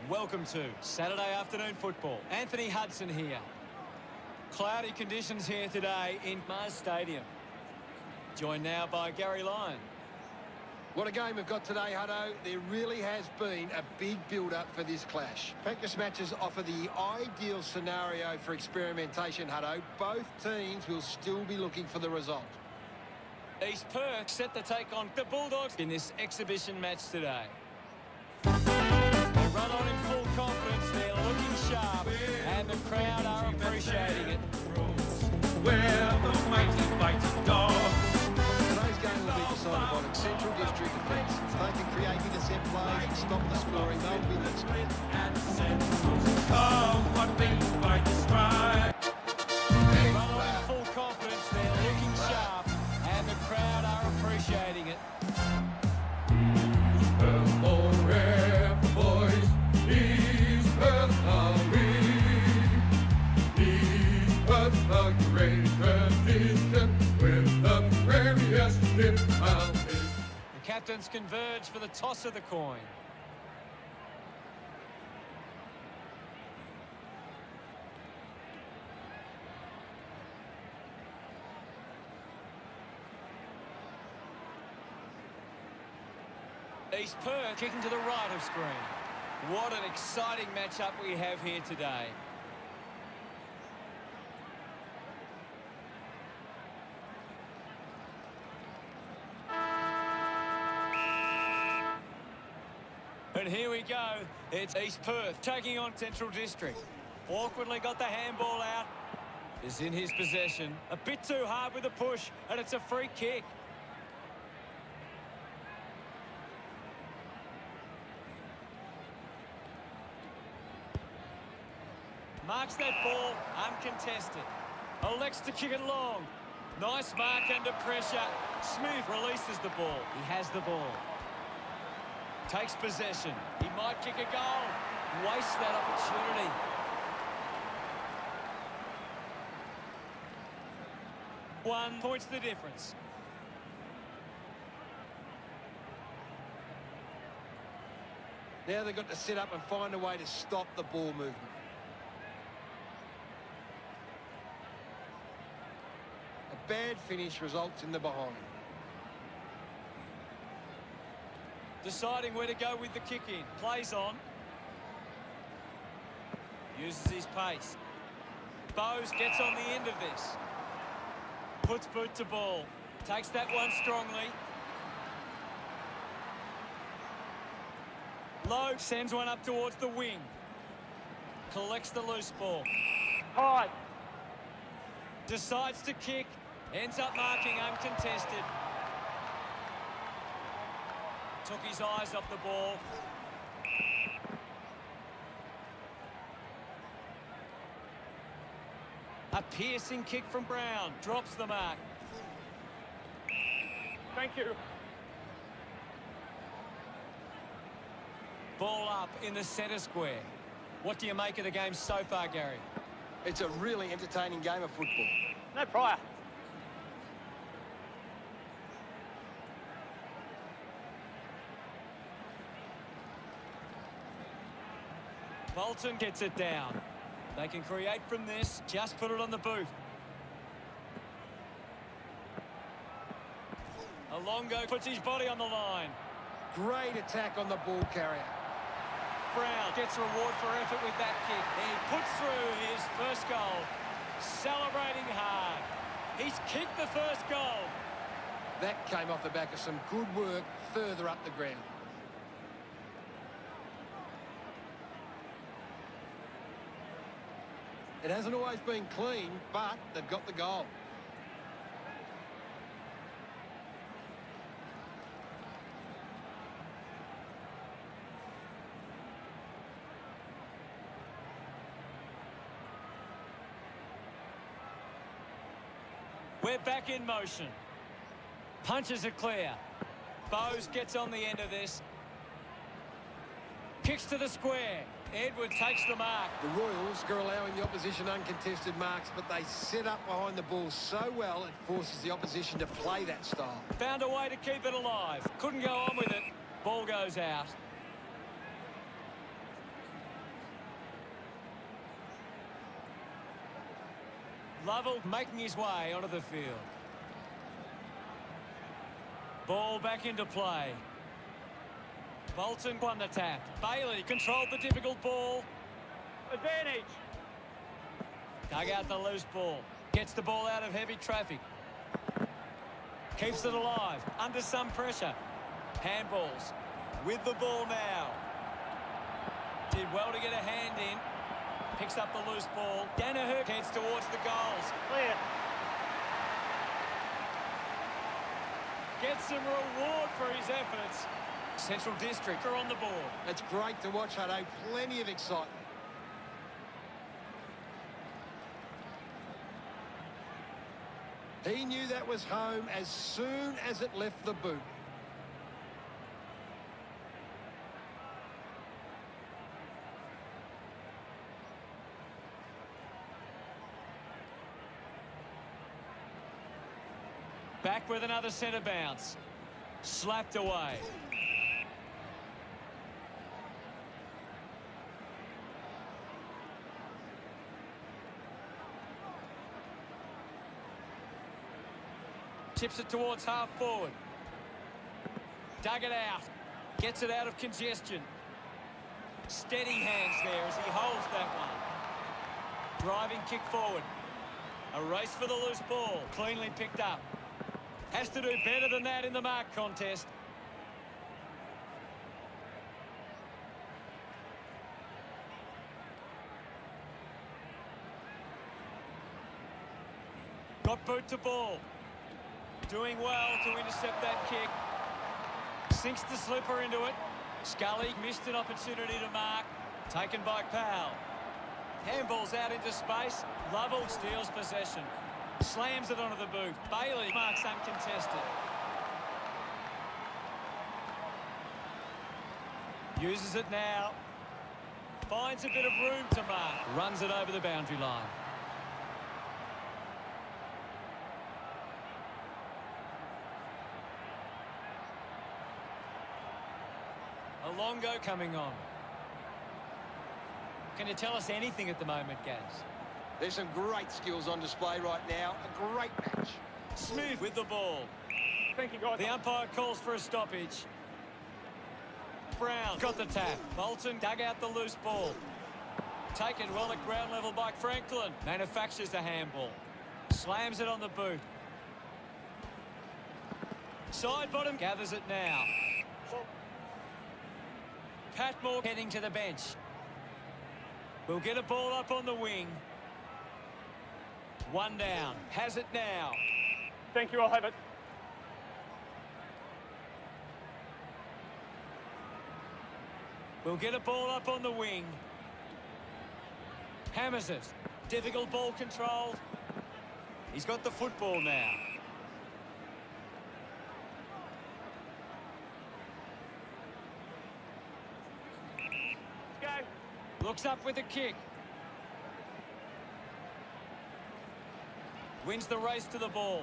Welcome to Saturday afternoon football. Anthony Hudson here. Cloudy conditions here today in Mars Stadium. Joined now by Gary Lyon. What a game we've got today, Hutto. There really has been a big build-up for this clash. Practice matches offer the ideal scenario for experimentation, Hutto. Both teams will still be looking for the result. East Perth set to take on the Bulldogs in this exhibition match today. Run on in full confidence, they're looking sharp, and the crowd are appreciating it. Where the mighty fighting dogs. Today's game will be decided by the Central District defence. If they can create intercept plays and stop the scoring, they'll win this game. And come what they might describe. Run on in full confidence, they're looking sharp, and the crowd are appreciating it. The captains converge for the toss of the coin. East Perth kicking to the right of screen. What an exciting matchup we have here today. And here we go. It's East Perth taking on Central District. Awkwardly got the handball out. Is in his possession. A bit too hard with the push, and it's a free kick. Marks that ball, uncontested. Elects to kick it long. Nice mark under pressure. Smith releases the ball. He has the ball. Takes possession. He might kick a goal. Wastes that opportunity. One points the difference. Now they've got to set up and find a way to stop the ball movement. A bad finish results in the behind. Deciding where to go with the kick in. Plays on. Uses his pace. Bowes gets on the end of this. Puts boot to ball. Takes that one strongly. Lowe sends one up towards the wing. Collects the loose ball. High. Decides to kick. Ends up marking uncontested. Took his eyes off the ball. A piercing kick from Brown. Drops the mark. Thank you. Ball up in the centre square. What do you make of the game so far, Gary? It's a really entertaining game of football. No prior. Bolton gets it down. They can create from this. Just put it on the boot. Alongo puts his body on the line. Great attack on the ball carrier. Brown gets reward for effort with that kick. He puts through his first goal. Celebrating hard. He's kicked the first goal. That came off the back of some good work further up the ground. It hasn't always been clean, but they've got the goal. We're back in motion. Punches it clear. Bowes gets on the end of this. Kicks to the square. Edward takes the mark. The Royals are allowing the opposition uncontested marks, but they set up behind the ball so well it forces the opposition to play that style. Found a way to keep it alive. Couldn't go on with it. Ball goes out. Lovell making his way onto the field. Ball back into play. Bolton won the tap. Bailey controlled the difficult ball. Advantage. Dug out the loose ball. Gets the ball out of heavy traffic. Keeps it alive. Under some pressure. Handballs. With the ball now. Did well to get a hand in. Picks up the loose ball. Danaher heads towards the goals. Clear. Gets some reward for his efforts. Central District are on the board. It's great to watch, Hutto. Plenty of excitement. He knew that was home as soon as it left the boot. Back with another centre bounce. Slapped away. Tips it towards half forward. Dug it out. Gets it out of congestion. Steady hands there as he holds that one. Driving kick forward. A race for the loose ball. Cleanly picked up. Has to do better than that in the mark contest. Got boot to ball. Doing well to intercept that kick. Sinks the slipper into it. Scully missed an opportunity to mark. Taken by Powell. Handball's out into space. Lovell steals possession. Slams it onto the boot. Bailey marks uncontested. Uses it now. Finds a bit of room to mark. Runs it over the boundary line. A long go coming on. Can you tell us anything at the moment, Gaz? There's some great skills on display right now. A great match. Smooth with the ball. Thank you, guys. The umpire calls for a stoppage. Brown got the tap. Bolton dug out the loose ball. Taken well at ground level by Franklin. Manufactures the handball. Slams it on the boot. Side bottom gathers it now. Patmore heading to the bench. We'll get a ball up on the wing. One down. Has it now. Thank you, I'll have it. We'll get a ball up on the wing. Hammers it. Difficult ball controlled. He's got the football now. Let's go. Looks up with a kick. Wins the race to the ball.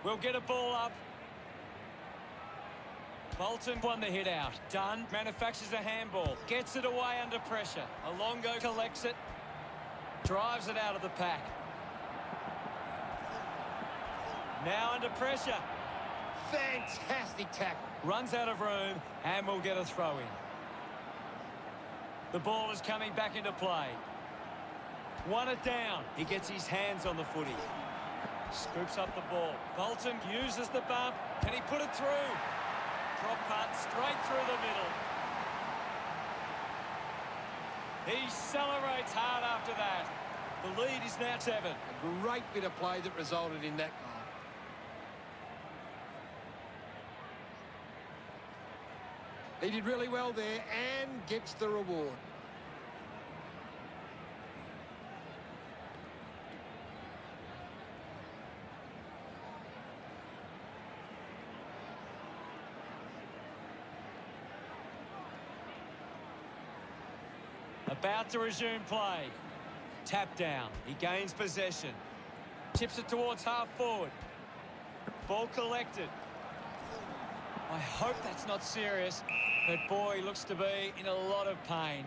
We'll get a ball up. Bolton won the hit out. Dunn manufactures a handball. Gets it away under pressure. Alongo collects it. Drives it out of the pack. Now under pressure. Fantastic tackle. Runs out of room and will get a throw in. The ball is coming back into play. Won it down. He gets his hands on the footy. Scoops up the ball. Bolton uses the bump. Can he put it through? Drop punt straight through the middle. He celebrates hard after that. The lead is now 7. A great bit of play that resulted in that goal. He did really well there and gets the reward. About to resume play. Tap down. He gains possession. Tips it towards half forward. Ball collected. I hope that's not serious, but boy, looks to be in a lot of pain.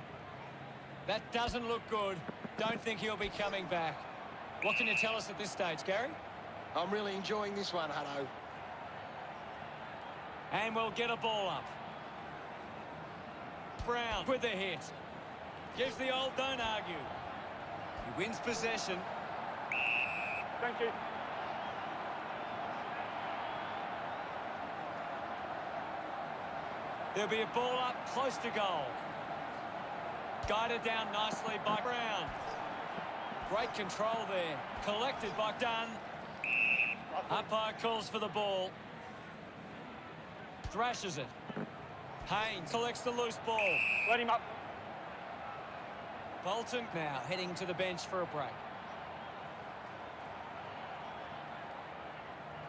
That doesn't look good. Don't think he'll be coming back. What can you tell us at this stage, Gary? I'm really enjoying this one, Hutto. And we'll get a ball up. Brown with the hit. Gives the old don't argue. He wins possession. Thank you. There'll be a ball up close to goal. Guided down nicely by Brown. Great control there. Collected by Dunn. Umpire calls for the ball. Thrashes it. Haynes collects the loose ball. Let him up. Bolton now heading to the bench for a break.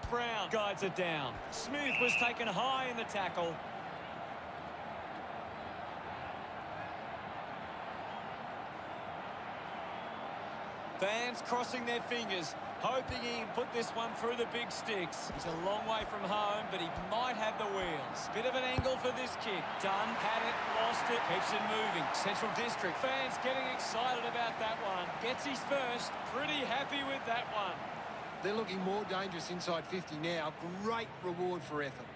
Brown guides it down. Smooth was taken high in the tackle. Fans crossing their fingers, hoping he can put this one through the big sticks. He's a long way from home, but he might have the wheels. Bit of an angle for this kick. Dunn had it, lost it, keeps it moving. Central District fans getting excited about that one. Gets his first, pretty happy with that one. They're looking more dangerous inside 50 now. Great reward for effort.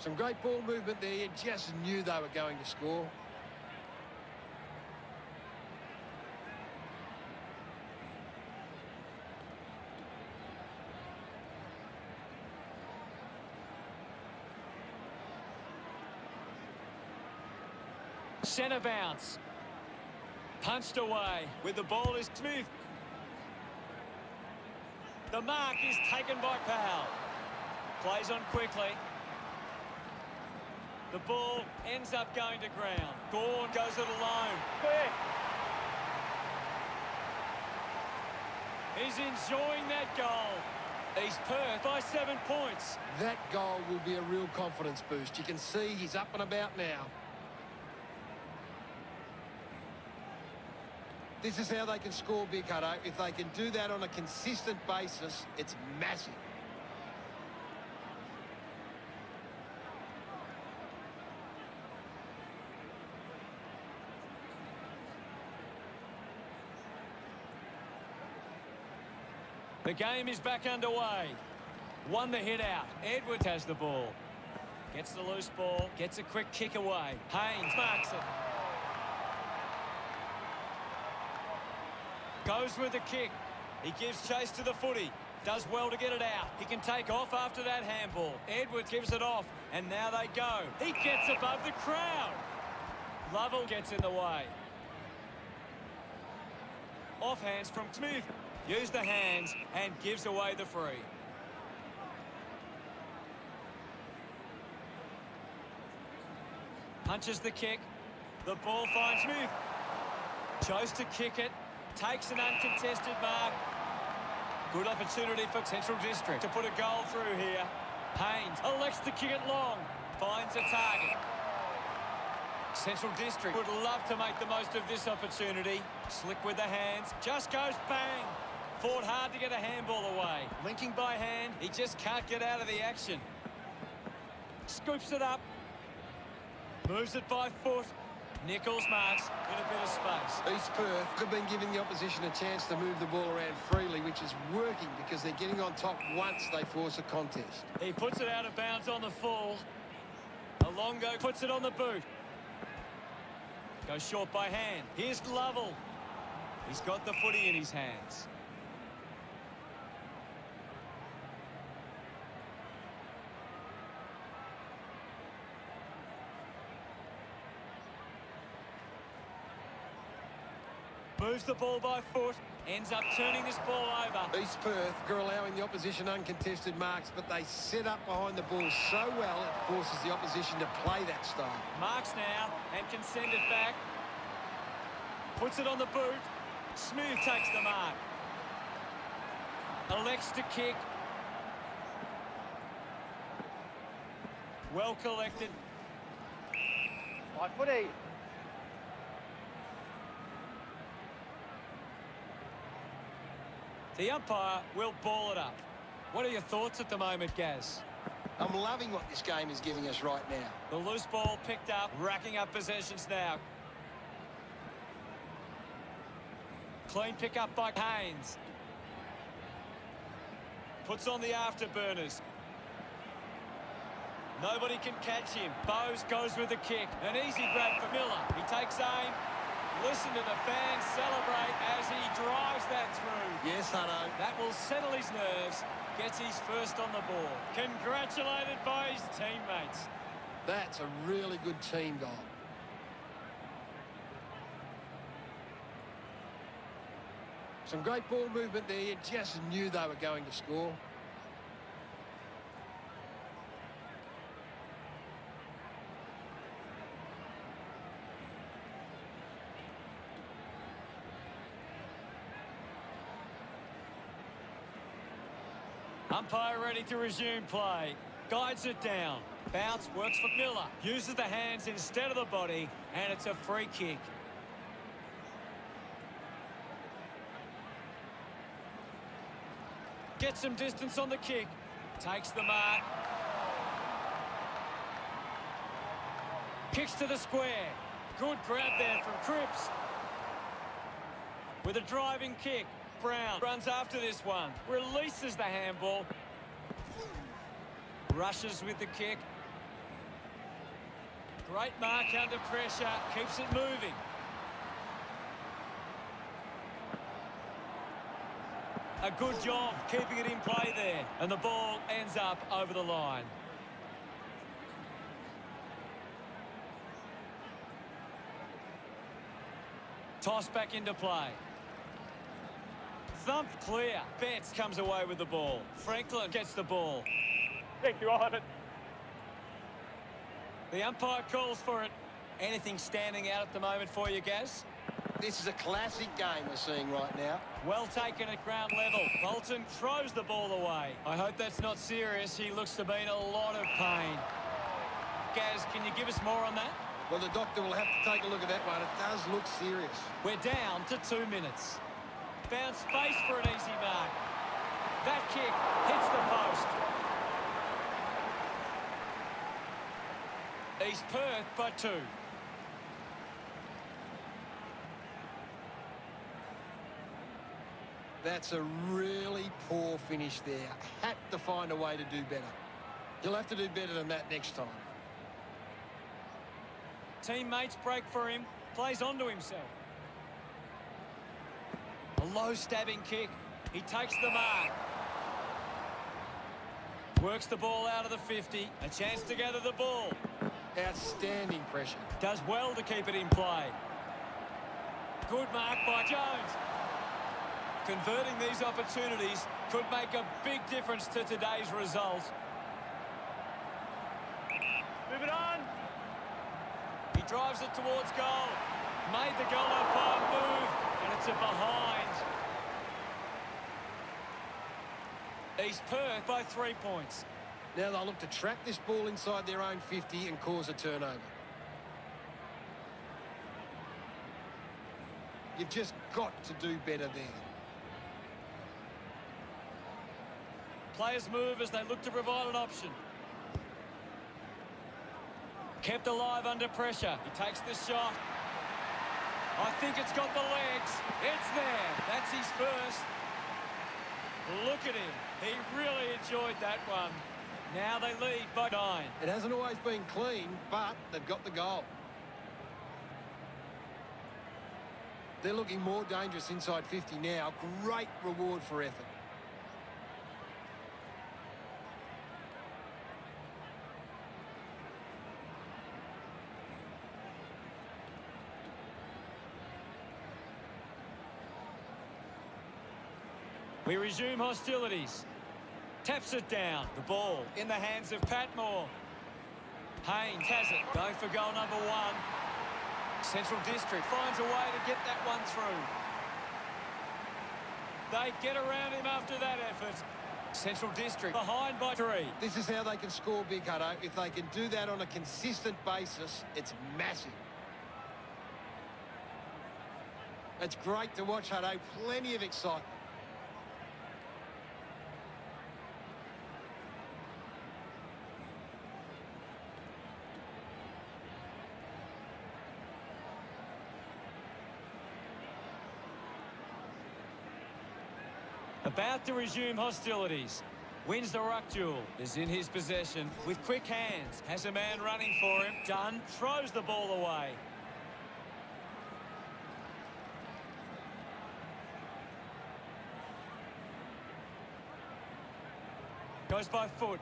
Some great ball movement there. You just knew they were going to score. Centre bounce. Punched away with the ball is Smooth. The mark is taken by Powell. Plays on quickly. The ball ends up going to ground. Gorn goes it alone. Clear. He's enjoying that goal. He's Perth by 7 points. That goal will be a real confidence boost. You can see he's up and about now. This is how they can score big, Hutto. If they can do that on a consistent basis, it's massive. The game is back underway. Won the hit out. Edwards has the ball. Gets the loose ball. Gets a quick kick away. Haynes marks it. Goes with the kick. He gives chase to the footy. Does well to get it out. He can take off after that handball. Edwards gives it off, and now they go. He gets above the crowd. Lovell gets in the way. Off hands from Smooth. Use the hands and gives away the free. Punches the kick. The ball finds Smooth. Chose to kick it. Takes an uncontested mark. Good opportunity for Central District to put a goal through here. Haynes elects to kick it long. Finds a target. Central District would love to make the most of this opportunity. Slick with the hands. Just goes bang. Fought hard to get a handball away. Linking by hand. He just can't get out of the action. Scoops it up. Moves it by foot. Nichols marks in a bit of space. East Perth have been giving the opposition a chance to move the ball around freely, which is working because they're getting on top once they force a contest. He puts it out of bounds on the full. Alongo puts it on the boot. Goes short by hand. Here's Lovell. He's got the footy in his hands. Moves the ball by foot. Ends up turning this ball over. East Perth are allowing the opposition uncontested marks, but they set up behind the ball so well it forces the opposition to play that style. Marks now and can send it back. Puts it on the boot. Smooth takes the mark. Elects to kick. Well collected. My footy. The umpire will ball it up. What are your thoughts at the moment, Gaz? I'm loving what this game is giving us right now. The loose ball picked up, racking up possessions now. Clean pick up by Haynes. Puts on the afterburners. Nobody can catch him. Bowes goes with the kick. An easy grab for Miller. He takes aim. Listen to the fans celebrate as he drives that through. Yes, Hutto. That will settle his nerves. Gets his first on the ball. Congratulated by his teammates. That's a really good team goal. Some great ball movement there. You just knew they were going to score. Umpire ready to resume play. Guides it down. Bounce works for Miller. Uses the hands instead of the body, and it's a free kick. Gets some distance on the kick. Takes the mark. Kicks to the square. Good grab there from Cripps. With a driving kick. Brown runs after this one. Releases the handball. Rushes with the kick. Great mark under pressure. Keeps it moving. A good job keeping it in play there. And the ball ends up over the line. Toss back into play. Thumped clear. Betts comes away with the ball. Franklin gets the ball. Thank you, I'll have it. The umpire calls for it. Anything standing out at the moment for you, Gaz? This is a classic game we're seeing right now. Well taken at ground level. Bolton throws the ball away. I hope that's not serious. He looks to be in a lot of pain. Gaz, can you give us more on that? Well, the doctor will have to take a look at that one. It does look serious. We're down to 2 minutes. Found space for an easy mark. That kick hits the post. East Perth by 2. That's a really poor finish there. Had to find a way to do better. He'll have to do better than that next time. Teammates break for him. Plays onto himself. A low stabbing kick. He takes the mark. Works the ball out of the 50. A chance to gather the ball. Outstanding pressure. Does well to keep it in play. Good mark by Jones. Converting these opportunities could make a big difference to today's result. Move it on. He drives it towards goal. Made the goal umpire move, and it's a behind. East Perth by 3 points. Now they'll look to trap this ball inside their own 50 and cause a turnover. You've just got to do better there. Players move as they look to provide an option. Kept alive under pressure. He takes the shot. I think it's got the legs. It's there. That's his first. Look at him. He really enjoyed that one. Now they lead by 9. It hasn't always been clean, but they've got the goal. They're looking more dangerous inside 50 now. Great reward for effort. We resume hostilities. Taps it down. The ball in the hands of Patmore. Haynes has it. Going for goal number 1. Central District finds a way to get that one through. They get around him after that effort. Central District behind by 3. This is how they can score big, Hutto. If they can do that on a consistent basis, it's massive. It's great to watch, Hutto. Plenty of excitement. About to resume hostilities. Wins the ruck duel. Is in his possession with quick hands. Has a man running for him. Done. Throws the ball away. Goes by foot.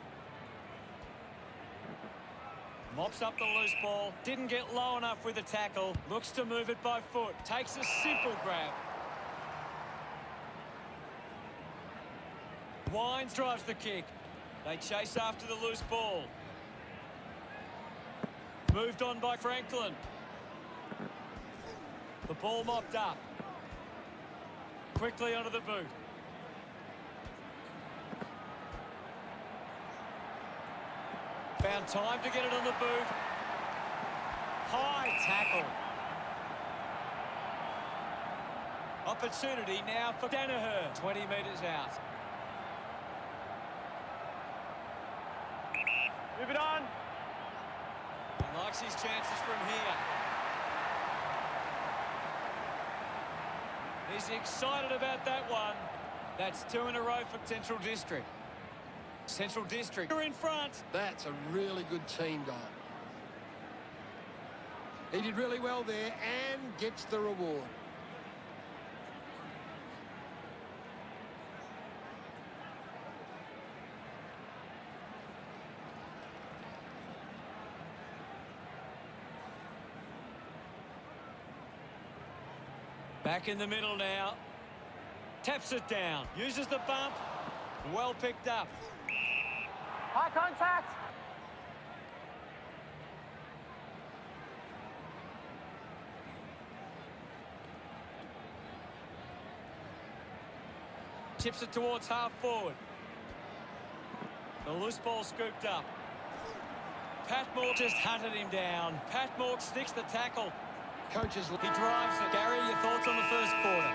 Mops up the loose ball. Didn't get low enough with the tackle. Looks to move it by foot. Takes a simple grab. Wines drives the kick. They chase after the loose ball. Moved on by Franklin. The ball mopped up. Quickly onto the boot. Found time to get it on the boot. High tackle. Opportunity now for Danaher. 20 metres out. Move it on. He likes his chances from here. He's excited about that one. That's 2 in a row for Central District. Central District are in front. That's a really good team goal. He did really well there and gets the reward. Back in the middle now. Taps it down. Uses the bump. Well picked up. High contact. Chips it towards half forward. The loose ball scooped up. Patmore just hunted him down. Patmore sticks the tackle. Coaches, He drives it. Gary, your thoughts on the first quarter?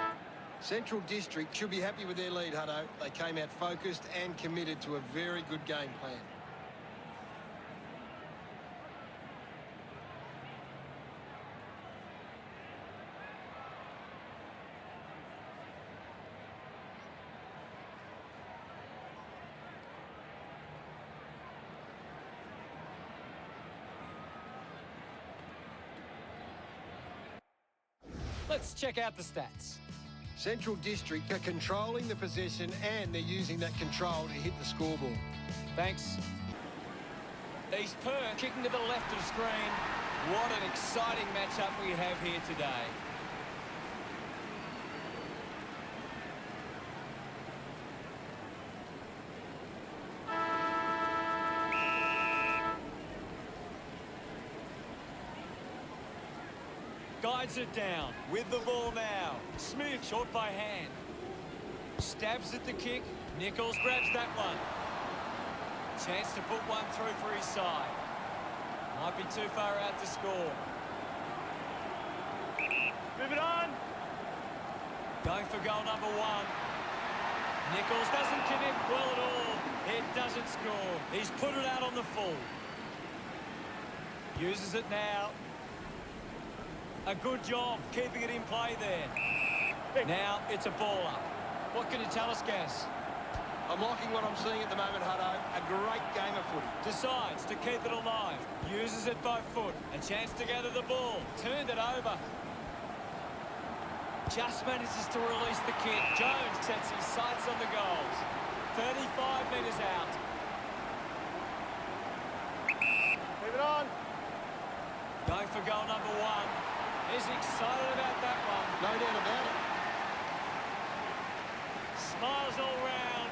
Central District should be happy with their lead, Hutto. They came out focused and committed to a very good game plan. Let's check out the stats. Central District are controlling the possession and they're using that control to hit the scoreboard. Thanks. East Perth kicking to the left of screen. What an exciting matchup we have here today. Guides it down with the ball now. Smith short by hand. Stabs at the kick. Nichols grabs that one. Chance to put one through for his side. Might be too far out to score. Move it on. Going for goal number 1. Nichols doesn't connect well at all. It doesn't score. He's put it out on the full. Uses it now. A good job keeping it in play there. Now it's a ball up. What can you tell us, Gas? I'm liking what I'm seeing at the moment, Hutto. A great game of footy. Decides to keep it alive. Uses it by foot. A chance to gather the ball. Turned it over. Just manages to release the kick. Jones sets his sights on the goals. 35 metres out. Move it on. Going for goal number 1. He's excited about that one. No doubt about it. Smiles all round.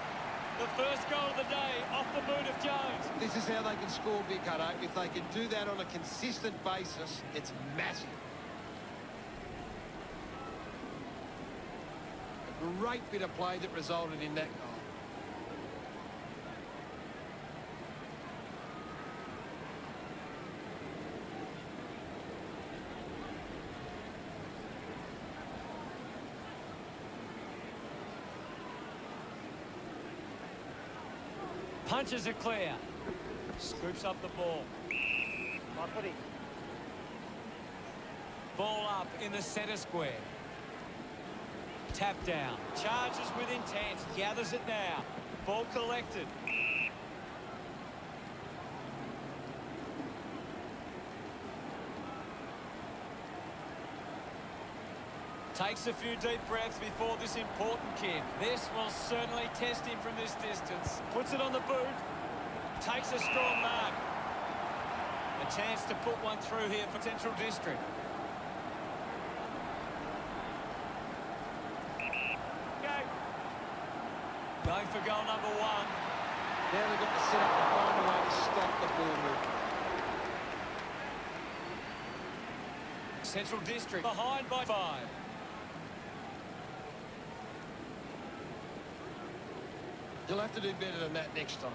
The first goal of the day off the boot of Jones. This is how they can score big, Hutto. If they can do that on a consistent basis, it's massive. A great bit of play that resulted in that goal. Punches it clear. Scoops up the ball. My footy. Ball up in the centre square. Tap down. Charges with intent. Gathers it now. Ball collected. Takes a few deep breaths before this important kick. This will certainly test him from this distance. Puts it on the boot. Takes a strong mark. A chance to put one through here for Central District. Going for goal number 1. Now they've got to set up and find a way to stop the ball movement. Central District behind by 5. You'll have to do better than that next time.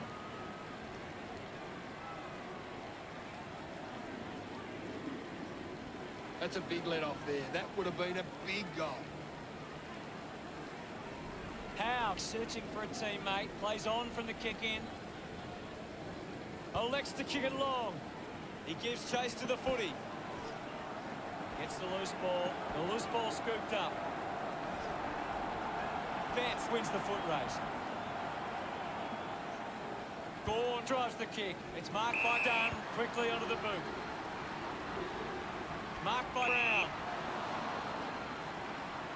That's a big let off there. That would have been a big goal. Howe searching for a teammate. Plays on from the kick in. Elects to kick it long. He gives chase to the footy. Gets the loose ball. The loose ball scooped up. Betts wins the foot race. Gorn drives the kick. It's marked by Dunn. Quickly onto the boot. Marked by Brown.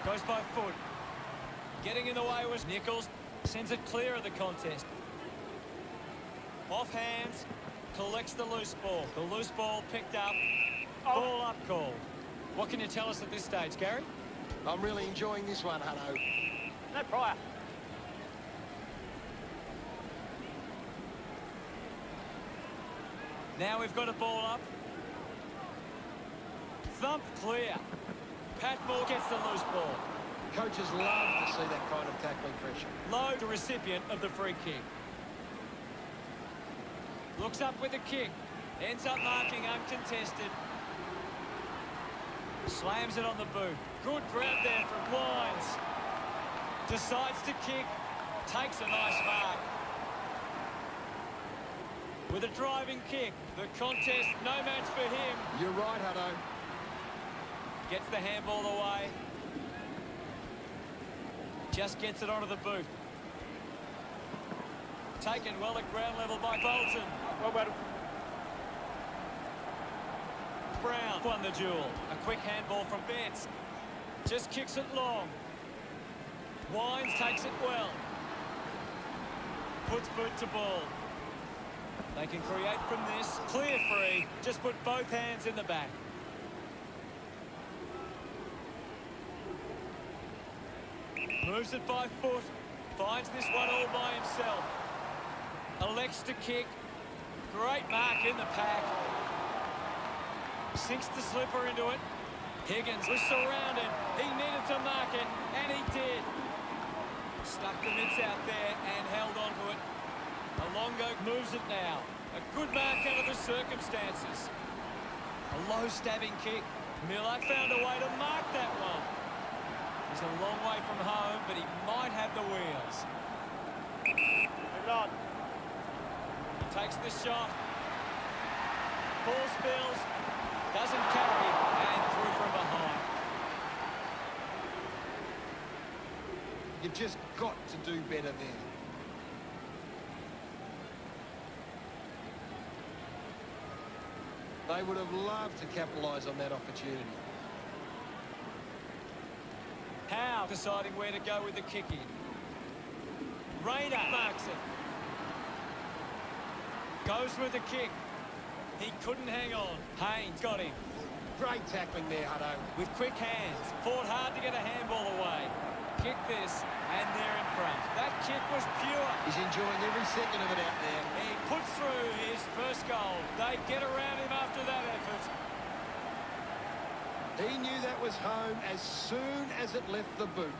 Goes by foot. Getting in the way was Nichols. Sends it clear of the contest. Off hands. Collects the loose ball. The loose ball picked up. Ball up call. What can you tell us at this stage, Gary? I'm really enjoying this one, Hutto. No prior. Now we've got a ball up. Thump clear. Pat Moore gets the loose ball. Coaches love to see that kind of tackling pressure. Low, the recipient of the free kick. Looks up with the kick. Ends up marking uncontested. Slams it on the boot. Good grab there from Wines. Decides to kick. Takes a nice mark. With a driving kick. The contest, no match for him. You're right, Hutto. Gets the handball away. Just gets it onto the boot. Taken well at ground level by Bolton. Well. Brown won the duel. A quick handball from Betts. Just kicks it long. Wines takes it well. Puts boot to ball. They can create from this. Clear free. Just put both hands in the back. Moves it by foot. Finds this one all by himself. Elects to kick. Great mark in the pack. Sinks the slipper into it. Higgins was surrounded. He needed to mark it, and he did. Stuck the mitts out there and held on to it. Alongo moves it now. A good mark under the circumstances. A low stabbing kick. Miller found a way to mark that one. He's a long way from home, but he might have the wheels. Move it on. He takes the shot. Ball spills. Doesn't carry. And through from behind. You've just got to do better there. They would have loved to capitalise on that opportunity. Howe deciding where to go with the kick in. Rayner marks it. Goes with the kick. He couldn't hang on. Haynes got him. Great tackling there, Hutto. With quick hands. Fought hard to get a handball away. Kick this, and they're in front. That kick was pure. He's enjoying every second of it out there. He puts through his first goal. They get around him after that effort. He knew that was home as soon as it left the boot.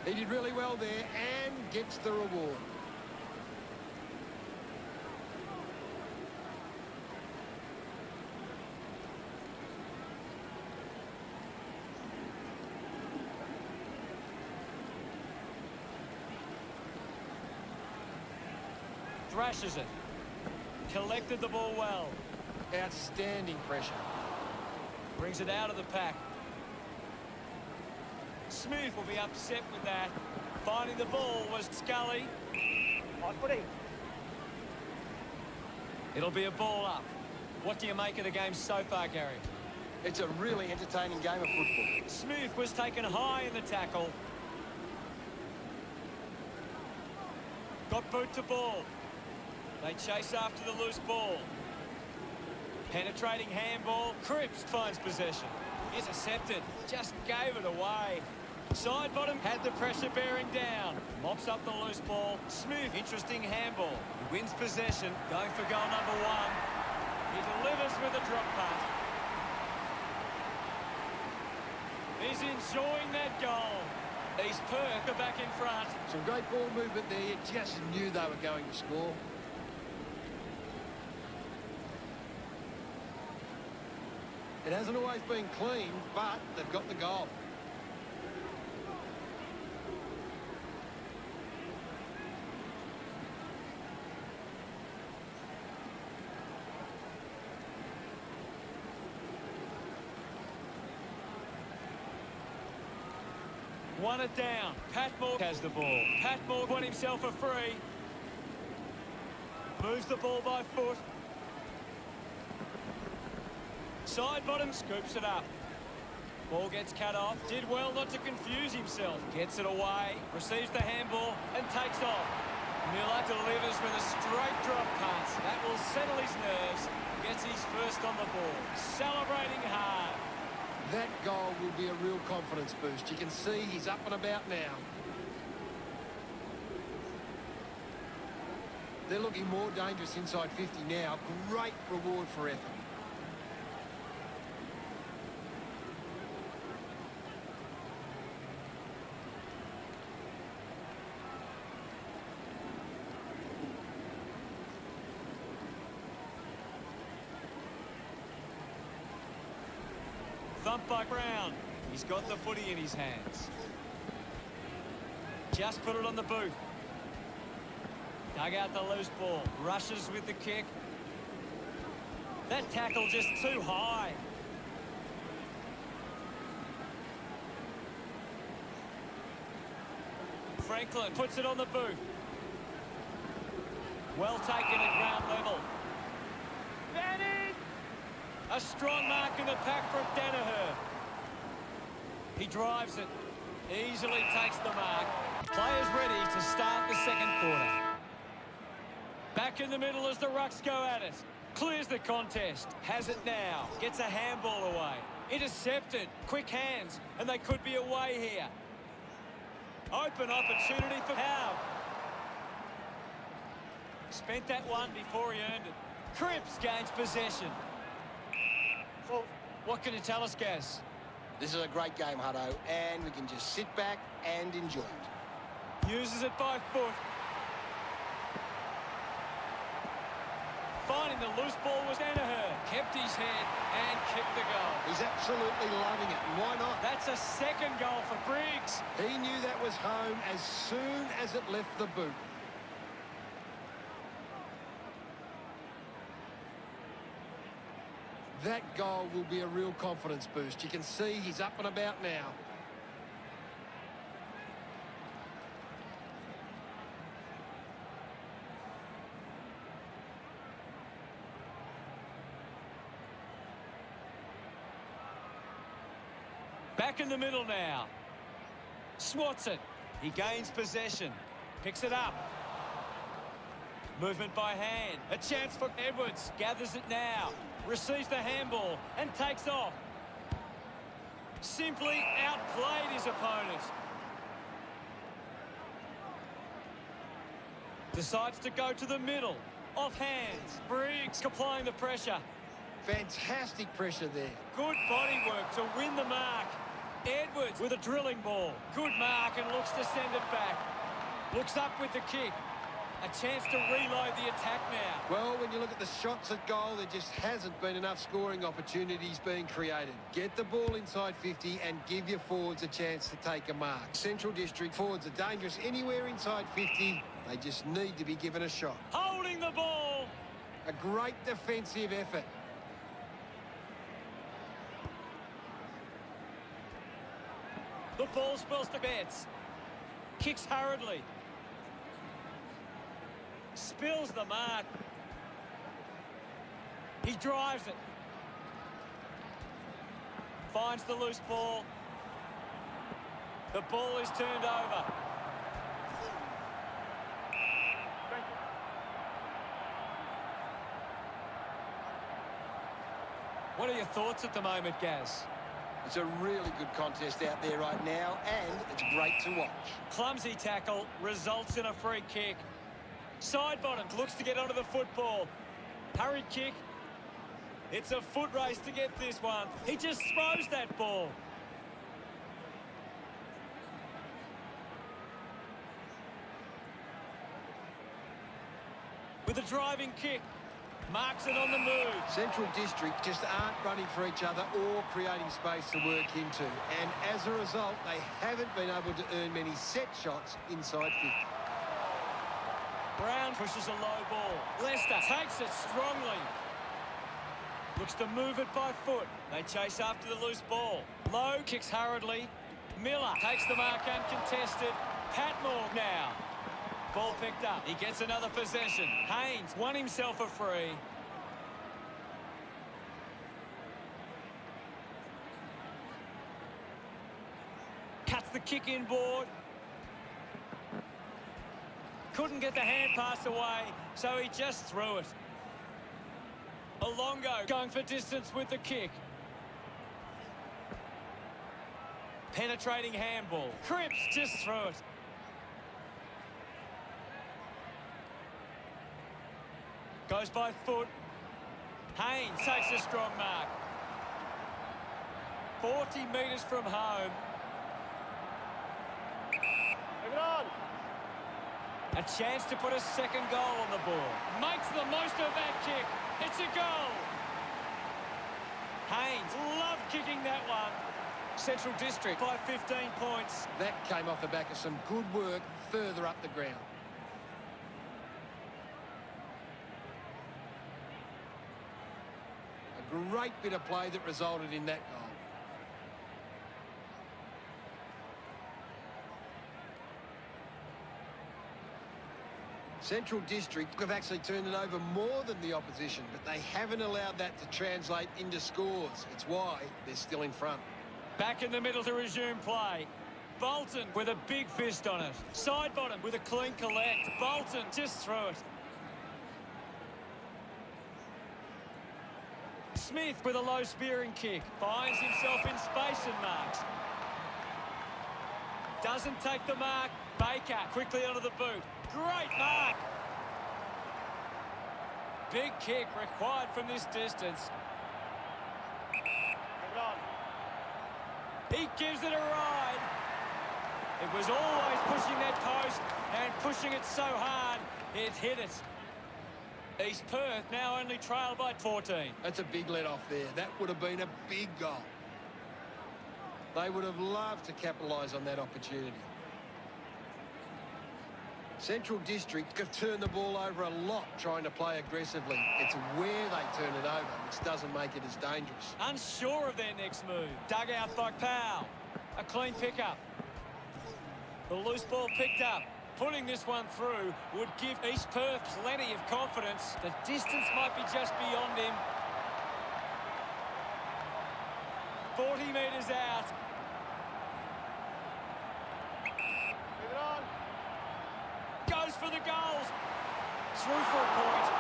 He did really well there and gets the reward. Thrashes it. Collected the ball well. Outstanding pressure. Brings it out of the pack. Smooth will be upset with that. Finding the ball was Scully. Nice footy. It'll be a ball up. What do you make of the game so far, Gary? It's a really entertaining game of football. Smooth was taken high in the tackle. Got boot to ball. They chase after the loose ball. Penetrating handball. Cripps finds possession. Intercepted. Just gave it away. Side bottom had the pressure bearing down. Mops up the loose ball. Smooth, interesting handball. He wins possession. Going for goal number 1. He delivers with a drop punt. He's enjoying that goal. East Perth are back in front. Some great ball movement there. You just knew they were going to score. It hasn't always been clean, but they've got the goal. Won it down. Patmore has the ball. Patmore won himself a free. Moves the ball by foot. Side bottom scoops it up. Ball gets cut off. Did well not to confuse himself. Gets it away. Receives the handball and takes off. Miller delivers with a straight drop pass. That will settle his nerves. Gets his first on the ball. Celebrating hard. That goal will be a real confidence boost. You can see he's up and about now. They're looking more dangerous inside 50 now. Great reward for effort. Thumped by Brown. He's got the footy in his hands. Just put it on the boot. Dug out the loose ball. Rushes with the kick. That tackle just too high. Franklin puts it on the boot. Well taken at ground level. A strong mark in the pack from Danaher. He drives it. Easily takes the mark. Players ready to start the second quarter. Back in the middle as the Rucks go at it. Clears the contest. Has it now. Gets a handball away. Intercepted. Quick hands. And they could be away here. Open opportunity for Howe. Spent that one before he earned it. Cripps gains possession. What can you tell us, Gaz? This is a great game, Hutto, and we can just sit back and enjoy it. Uses it by foot. Finding the loose ball was Danaher. Kept his head and kicked the goal. He's absolutely loving it, and why not? That's a second goal for Briggs. He knew that was home as soon as it left the boot. That goal will be a real confidence boost. You can see he's up and about now. Back in the middle now. Swats it. He gains possession. Picks it up. Movement by hand. A chance for Edwards. Gathers it now. Receives the handball and takes off. Simply outplayed his opponent. Decides to go to the middle. Off hands. Briggs applying the pressure. Fantastic pressure there. Good body work to win the mark. Edwards with a drilling ball. Good mark and looks to send it back. Looks up with the kick. A chance to reload the attack now. Well, when you look at the shots at goal, there just hasn't been enough scoring opportunities being created. Get the ball inside 50 and give your forwards a chance to take a mark. Central District forwards are dangerous anywhere inside 50. They just need to be given a shot. Holding the ball. A great defensive effort. The ball spills to Betts. Kicks hurriedly. Spills the mark. He drives it. Finds the loose ball. The ball is turned over. What are your thoughts at the moment, Gaz? It's a really good contest out there right now, and it's great to watch. Clumsy tackle results in a free kick. Side bottom looks to get onto the football. Hurried kick. It's a foot race to get this one. He just throws that ball. With a driving kick. Marks it on the move. Central District just aren't running for each other or creating space to work into. And as a result, they haven't been able to earn many set shots inside 50. Brown pushes a low ball. Leicester takes it strongly. Looks to move it by foot. They chase after the loose ball. Low kicks hurriedly. Miller takes the mark uncontested. Patmore now. Ball picked up. He gets another possession. Haynes won himself a free. Cuts the kick inboard. Couldn't get the hand pass away, so he just threw it. Alongo going for distance with the kick. Penetrating handball. Cripps just threw it. Goes by foot. Haynes takes a strong mark. 40 metres from home. Move it on. A chance to put a second goal on the board. Makes the most of that kick. It's a goal. Haynes loved kicking that one. Central District by 15 points. That came off the back of some good work further up the ground. A great bit of play that resulted in that goal. Central District have actually turned it over more than the opposition, but they haven't allowed that to translate into scores. It's why they're still in front. Back in the middle to resume play. Bolton with a big fist on it. Side bottom with a clean collect. Bolton just threw it. Smith with a low spearing kick. Finds himself in space and marks. Doesn't take the mark. Baker quickly onto the boot. Great mark. Big kick required from this distance. Move it on. He gives it a ride. It was always pushing that post and pushing it so hard, it hit it. East Perth now only trail by 14. That's a big let off there. That would have been a big goal. They would have loved to capitalise on that opportunity. Central District have turned the ball over a lot trying to play aggressively. It's where they turn it over, which doesn't make it as dangerous. Unsure of their next move. Dug out by Powell. A clean pickup. The loose ball picked up. Putting this one through would give East Perth plenty of confidence. The distance might be just beyond him. 40 metres out. Move it on. Goes for the goals. Through for a point.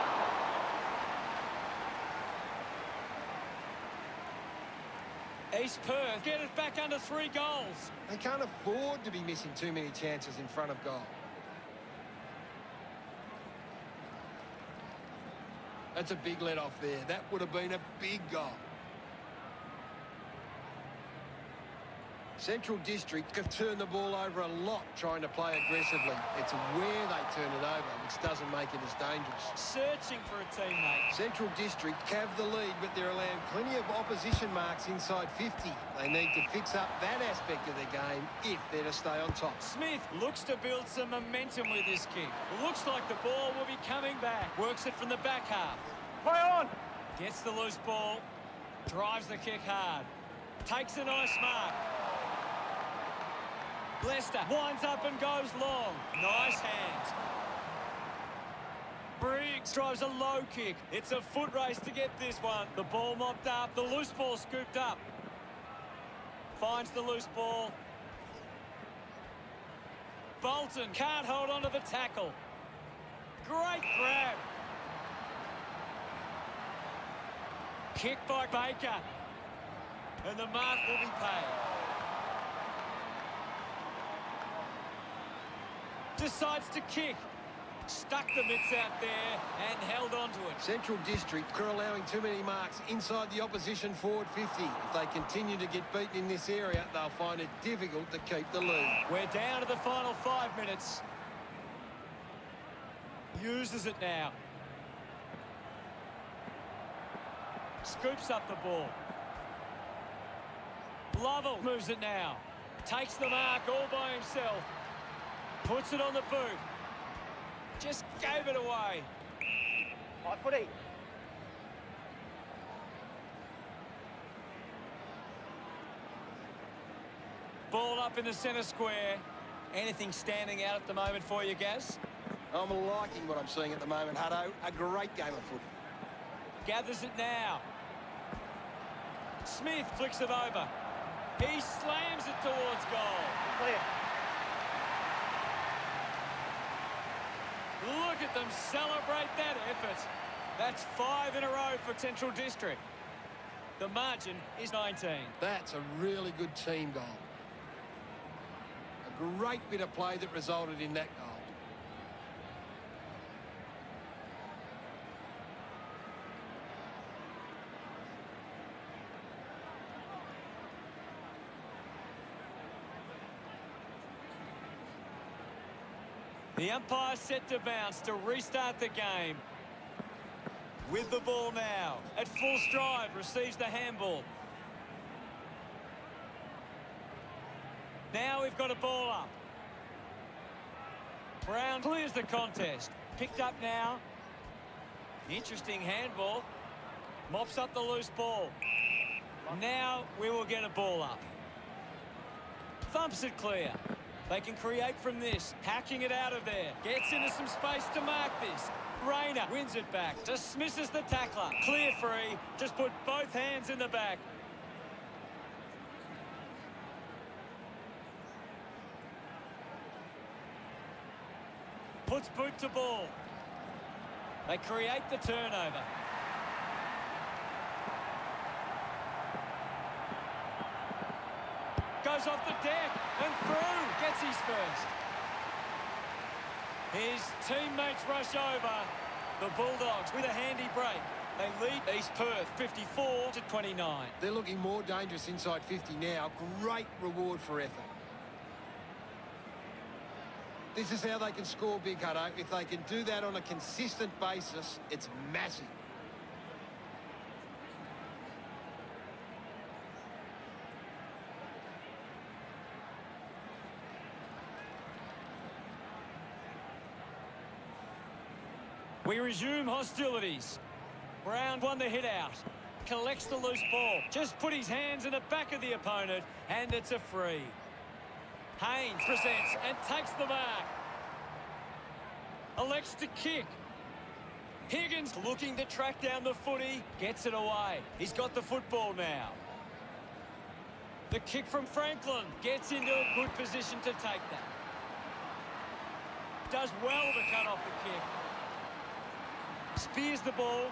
East Perth get it back under 3 goals. They can't afford to be missing too many chances in front of goal. That's a big let off there. That would have been a big goal. Central District have turned the ball over a lot trying to play aggressively. It's where they turn it over, which doesn't make it as dangerous. Searching for a teammate. Central District have the lead, but they're allowing plenty of opposition marks inside 50. They need to fix up that aspect of their game if they're to stay on top. Smith looks to build some momentum with this kick. Looks like the ball will be coming back. Works it from the back half. Play on. Gets the loose ball. Drives the kick hard. Takes a nice mark. Leicester winds up and goes long. Nice hands. Briggs drives a low kick. It's a foot race to get this one. The ball mopped up. The loose ball scooped up. Finds the loose ball. Bolton can't hold on to the tackle. Great grab. Kick by Baker. And the mark will be paid. Decides to kick. Stuck the mitts out there and held on to it. Central District are allowing too many marks inside the opposition forward 50. If they continue to get beaten in this area, they'll find it difficult to keep the lead. We're down to the final 5 minutes. Uses it now. Scoops up the ball. Lovell moves it now. Takes the mark all by himself. Puts it on the boot. Just gave it away. High footy. Ball up in the centre square. Anything standing out at the moment for you, Gaz? I'm liking what I'm seeing at the moment, Hutto. A great game of footy. Gathers it now. Smith flicks it over. He slams it towards goal. Clear. Look at them celebrate that effort. That's 5 in a row for Central District. The margin is 19. That's a really good team goal. A great bit of play that resulted in that goal. The umpire set to bounce to restart the game. With the ball now, at full stride, receives the handball. Now we've got a ball up. Brown clears the contest. Picked up now. Interesting handball. Mops up the loose ball. Now we will get a ball up. Thumps it clear. They can create from this, hacking it out of there. Gets into some space to mark this. Rayner wins it back, dismisses the tackler. Clear free, just put both hands in the back. Puts boot to ball. They create the turnover. Goes off the deck and through. Gets his first. His teammates rush over. The Bulldogs with a handy break. They lead East Perth 54-29. They're looking more dangerous inside 50 now. Great reward for effort. This is how they can score big, Hutto. If they can do that on a consistent basis, it's massive. We resume hostilities. Brown won the hit out. Collects the loose ball. Just put his hands in the back of the opponent, and it's a free. Haynes presents and takes the mark. Elects to kick. Higgins looking to track down the footy. Gets it away. He's got the football now. The kick from Franklin. Gets into a good position to take that. Does well to cut off the kick. Spears the ball.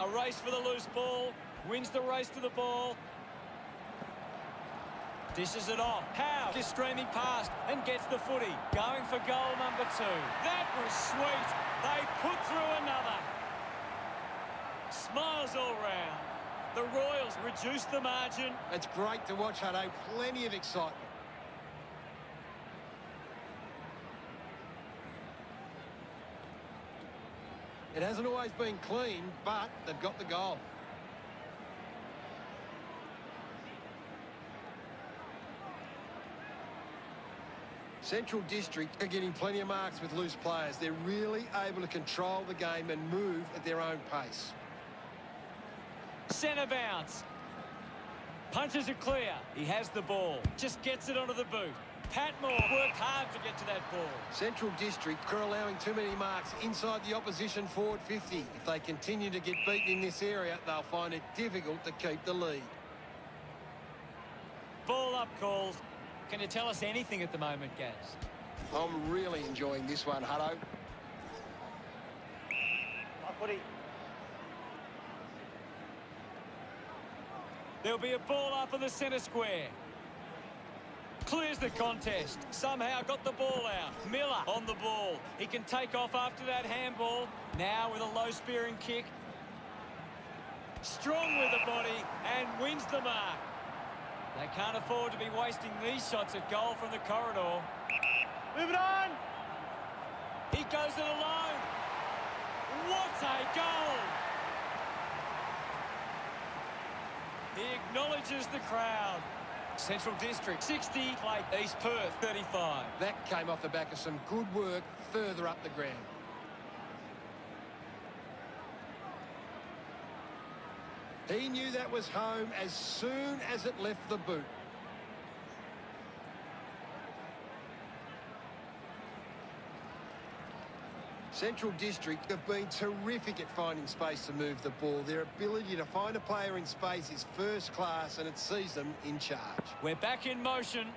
A race for the loose ball. Wins the race to the ball. Dishes it off. Howe is streaming past and gets the footy. Going for goal number 2. That was sweet. They put through another. Smiles all round. The Royals reduce the margin. It's great to watch, Hutto. Plenty of excitement. It hasn't always been clean, but they've got the goal. Central District are getting plenty of marks with loose players. They're really able to control the game and move at their own pace. Centre bounce. Punches it clear. He has the ball. Just gets it onto the boot. Patmore worked hard to get to that ball. Central District are allowing too many marks inside the opposition forward 50. If they continue to get beaten in this area, they'll find it difficult to keep the lead. Ball up calls. Can you tell us anything at the moment, Gaz? I'm really enjoying this one, Hutto. My footy. There'll be a ball up in the centre square. Clears the contest. Somehow got the ball out. Miller on the ball. He can take off after that handball. Now with a low spearing kick. Strong with the body and wins the mark. They can't afford to be wasting these shots at goal from the corridor. Moving on. He goes it alone. What a goal! He acknowledges the crowd. Central District 60, play East Perth 35. That came off the back of some good work further up the ground. He knew that was home as soon as it left the boot. Central District have been terrific at finding space to move the ball. Their ability to find a player in space is first class, and it sees them in charge. We're back in motion.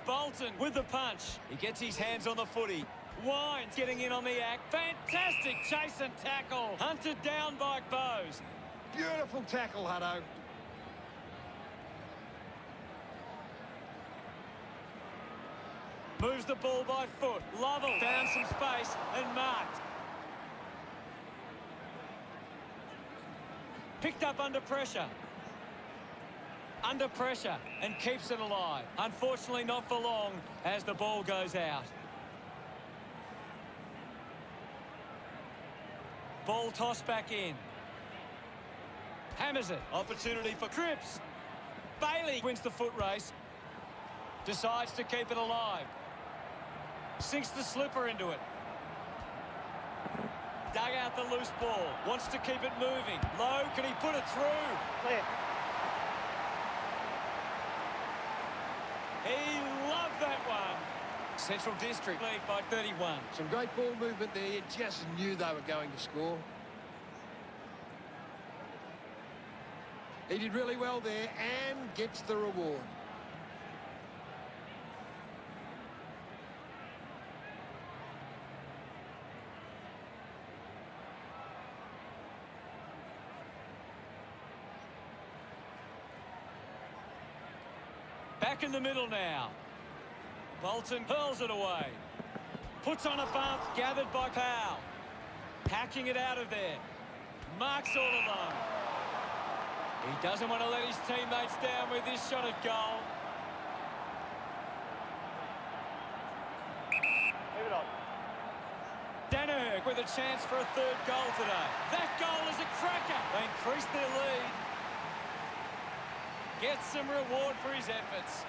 Bolton with the punch. He gets his hands on the footy. Wines getting in on the act. Fantastic chase and tackle. Hunted down by Bowes. Beautiful tackle, Hutto. Moves the ball by foot. Lovell found some space and marked. Picked up under pressure. Under pressure and keeps it alive. Unfortunately not for long as the ball goes out. Ball tossed back in. Hammers it. Opportunity for Cripps. Bailey wins the foot race. Decides to keep it alive. Sinks the slipper into it. Dug out the loose ball. Wants to keep it moving. Low, can he put it through? Clear. He loved that one. Central District lead by 31. Some great ball movement there. You just knew they were going to score. He did really well there and gets the reward. Back in the middle now. Bolton hurls it away. Puts on a bump, gathered by Powell. Hacking it out of there. Marks all alone. He doesn't want to let his teammates down with this shot at goal. Move it on. Danaher with a chance for a third goal today. That goal is a cracker. They increase their lead. Gets some reward for his efforts.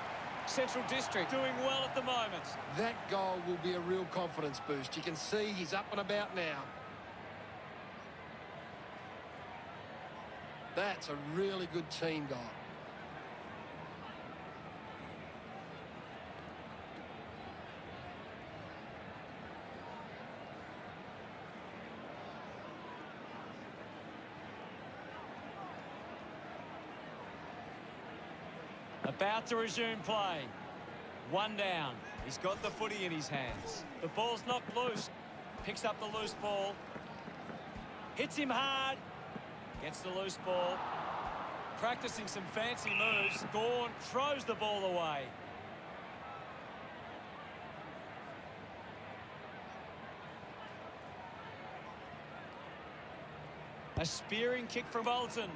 Central District doing well at the moment. That goal will be a real confidence boost. You can see he's up and about now. That's a really good team goal. About to resume play. One down. He's got the footy in his hands. The ball's knocked loose. Picks up the loose ball. Hits him hard. Gets the loose ball. Practicing some fancy moves. Gawn throws the ball away. A spearing kick from Bolton.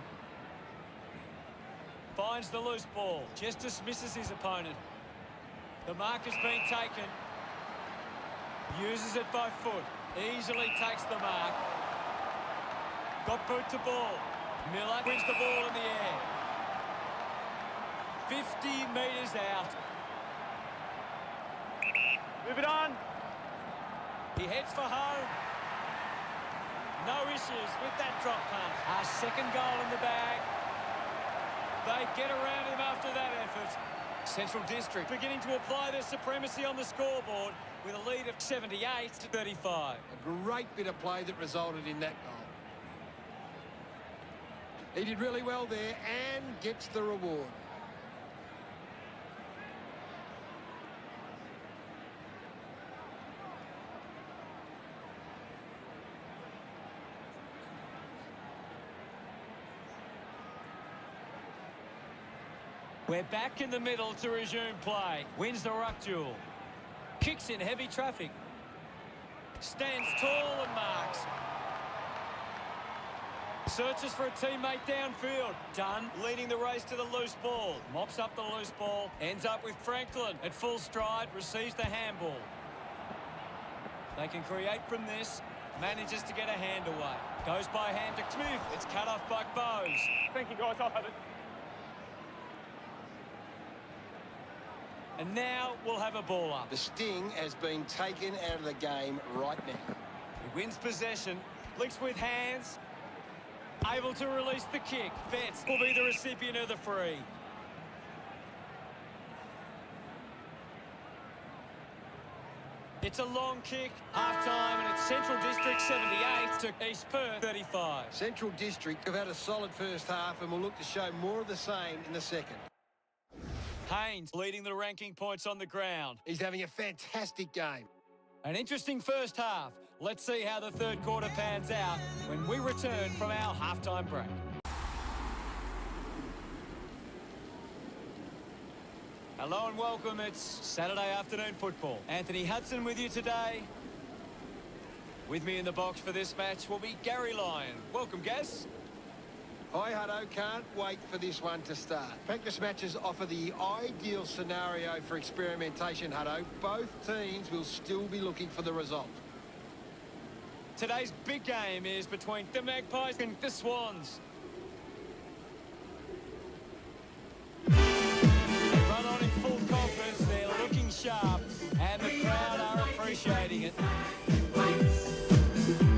Finds the loose ball. Just dismisses his opponent. The mark has been taken. Uses it by foot. Easily takes the mark. Got boot to ball. Miller wins the ball in the air. 50 metres out. Move it on. He heads for home. No issues with that drop punt. Our second goal in the bag. They get around him after that effort. Central District beginning to apply their supremacy on the scoreboard with a lead of 78 to 35. A great bit of play that resulted in that goal. He did really well there and gets the reward. We're back in the middle to resume play. Wins the ruck duel. Kicks in heavy traffic. Stands tall and marks. Searches for a teammate downfield. Dunn leading the race to the loose ball. Mops up the loose ball. Ends up with Franklin at full stride. Receives the handball. They can create from this. Manages to get a hand away. Goes by hand to Smith. It's cut off by Bowes. Thank you, guys. I'll have it. And now we'll have a ball up. The sting has been taken out of the game right now. He wins possession. Links with hands. Able to release the kick. Betts will be the recipient of the free. It's a long kick. Half-time, and it's Central District 78 to East Perth 35. Central District have had a solid first half and will look to show more of the same in the second. Haynes leading the ranking points on the ground. He's having a fantastic game. An interesting first half. Let's see how the third quarter pans out when we return from our halftime break. Hello and welcome. It's Saturday afternoon football. Anthony Hudson with you today. With me in the box for this match will be Gary Lyon. Welcome, Gaz. Hi, Hutto. Can't wait for this one to start. Practice matches offer the ideal scenario for experimentation, Hutto. Both teams will still be looking for the result. Today's big game is between the Magpies and the Swans. They run on in full confidence. They're looking sharp, and the crowd are appreciating it.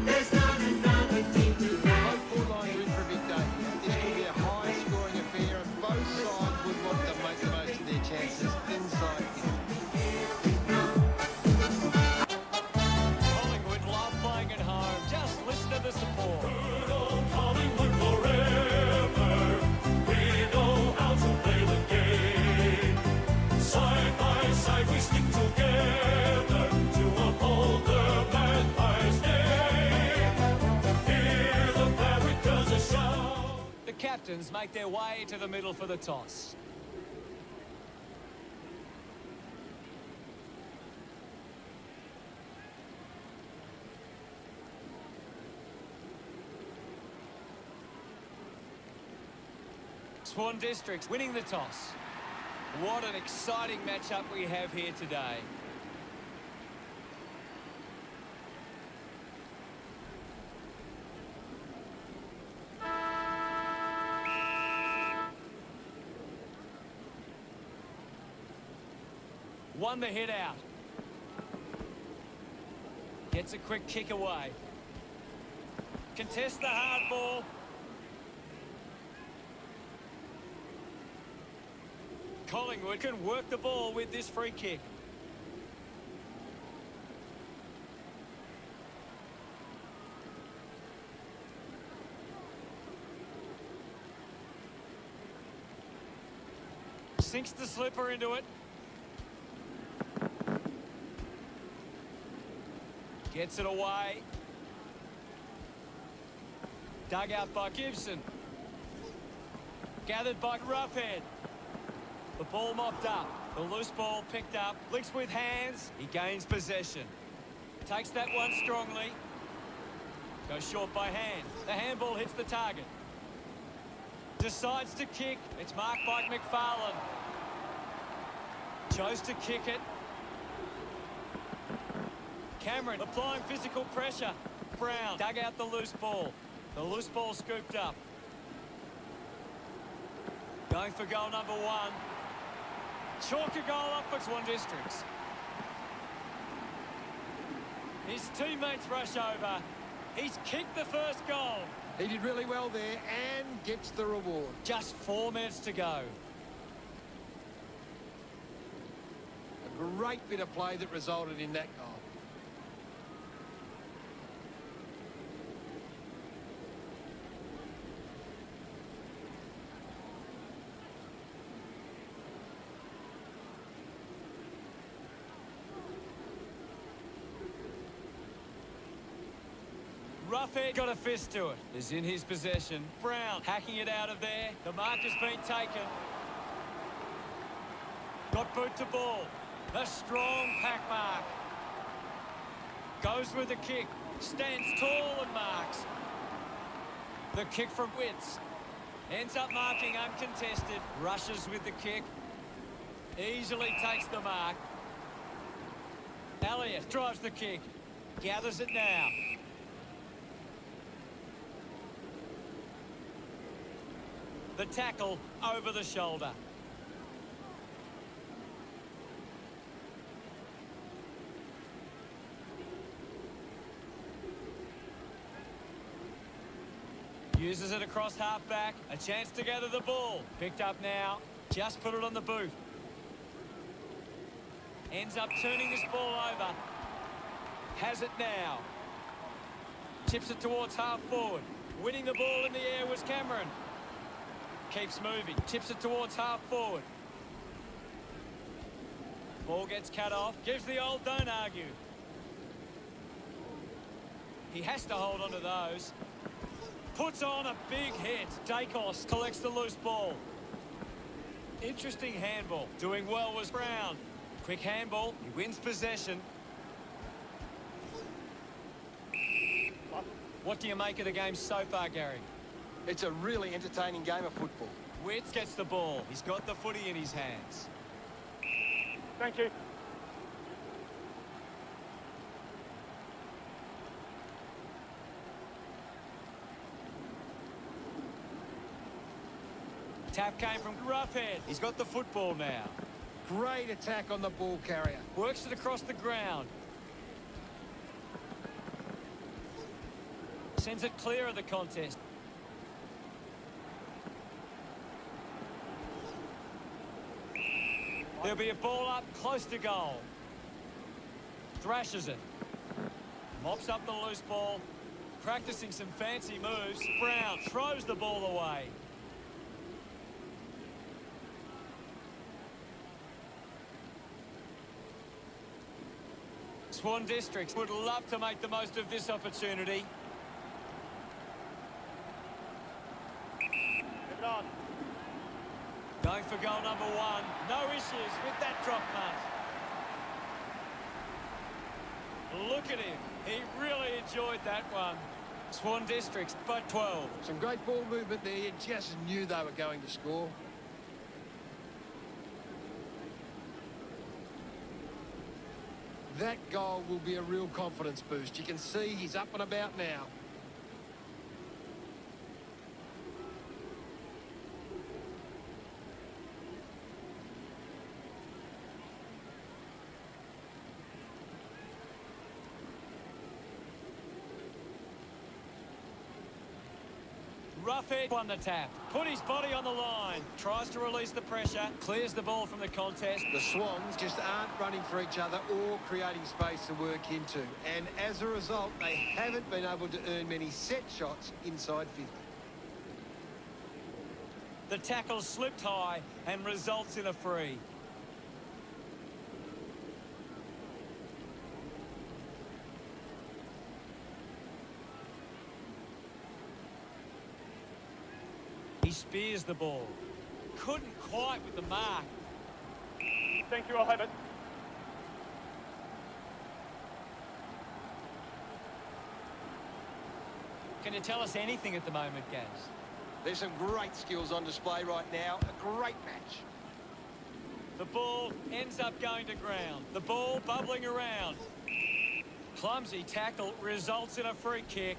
There's not another team to Both four lines are in for a big day. This will be a high-scoring affair, and both sides would want to make the most of their chances inside here. Collingwood love playing at home. Just listen to the support. Good old Collingwood forever. We know how to play the game. Side by side we stick together to uphold the Magpies' name. Hear the barricades shout. The captains make their way to the middle for the toss. Swan Districts winning the toss. What an exciting matchup we have here today. Won the hit out. Gets a quick kick away. Contests the hard ball. Collingwood can work the ball with this free kick. Sinks the slipper into it. Gets it away. Dug out by Gibson. Gathered by Roughhead. The ball mopped up. The loose ball picked up. Links with hands. He gains possession. Takes that one strongly. Goes short by hand. The handball hits the target. Decides to kick. It's marked by McFarlane. Chose to kick it. Cameron applying physical pressure. Brown dug out the loose ball. The loose ball scooped up. Going for goal number one. Chalk a goal up for Swan Districts. His teammates rush over. He's kicked the first goal. He did really well there and gets the reward. Just 4 minutes to go. Great bit of play that resulted in that goal. Roughhead got a fist to it. Is in his possession. Brown hacking it out of there. The mark has been taken. Got boot to ball. A strong pack mark. Goes with the kick. Stands tall and marks. The kick from Witts. Ends up marking uncontested. Rushes with the kick. Easily takes the mark. Elliott drives the kick. Gathers it now. The tackle over the shoulder. Uses it across half-back. A chance to gather the ball. Picked up now. Just put it on the boot. Ends up turning this ball over. Has it now. Chips it towards half-forward. Winning the ball in the air was Cameron. Keeps moving. Chips it towards half-forward. Ball gets cut off. Gives the old don't argue. He has to hold on to those. Puts on a big hit. Dacos collects the loose ball. Interesting handball. Doing well was Brown. Quick handball. He wins possession. What do you make of the game so far, Gary? It's a really entertaining game of football. Witts gets the ball. He's got the footy in his hands. Thank you. Tap came from Roughhead. He's got the football now. Great attack on the ball carrier. Works it across the ground. Sends it clear of the contest. There'll be a ball up close to goal. Thrashes it. Mops up the loose ball. Practicing some fancy moves. Brown throws the ball away. Swan Districts would love to make the most of this opportunity. Move it on. Going for goal number one. No issues with that drop punt. Look at him. He really enjoyed that one. Swan Districts by 12. Some great ball movement there. You just knew they were going to score. That goal will be a real confidence boost. You can see he's up and about now. Roughhead won the tap. Put his body on the line. Tries to release the pressure. Clears the ball from the contest. The Swans just aren't running for each other or creating space to work into. And as a result, they haven't been able to earn many set shots inside 50. The tackle slipped high and results in a free. He spears the ball. Couldn't quite with the mark. Thank you, I'll have it. Can you tell us anything at the moment, Gaz? There's some great skills on display right now. A great match. The ball ends up going to ground. The ball bubbling around. Clumsy tackle results in a free kick.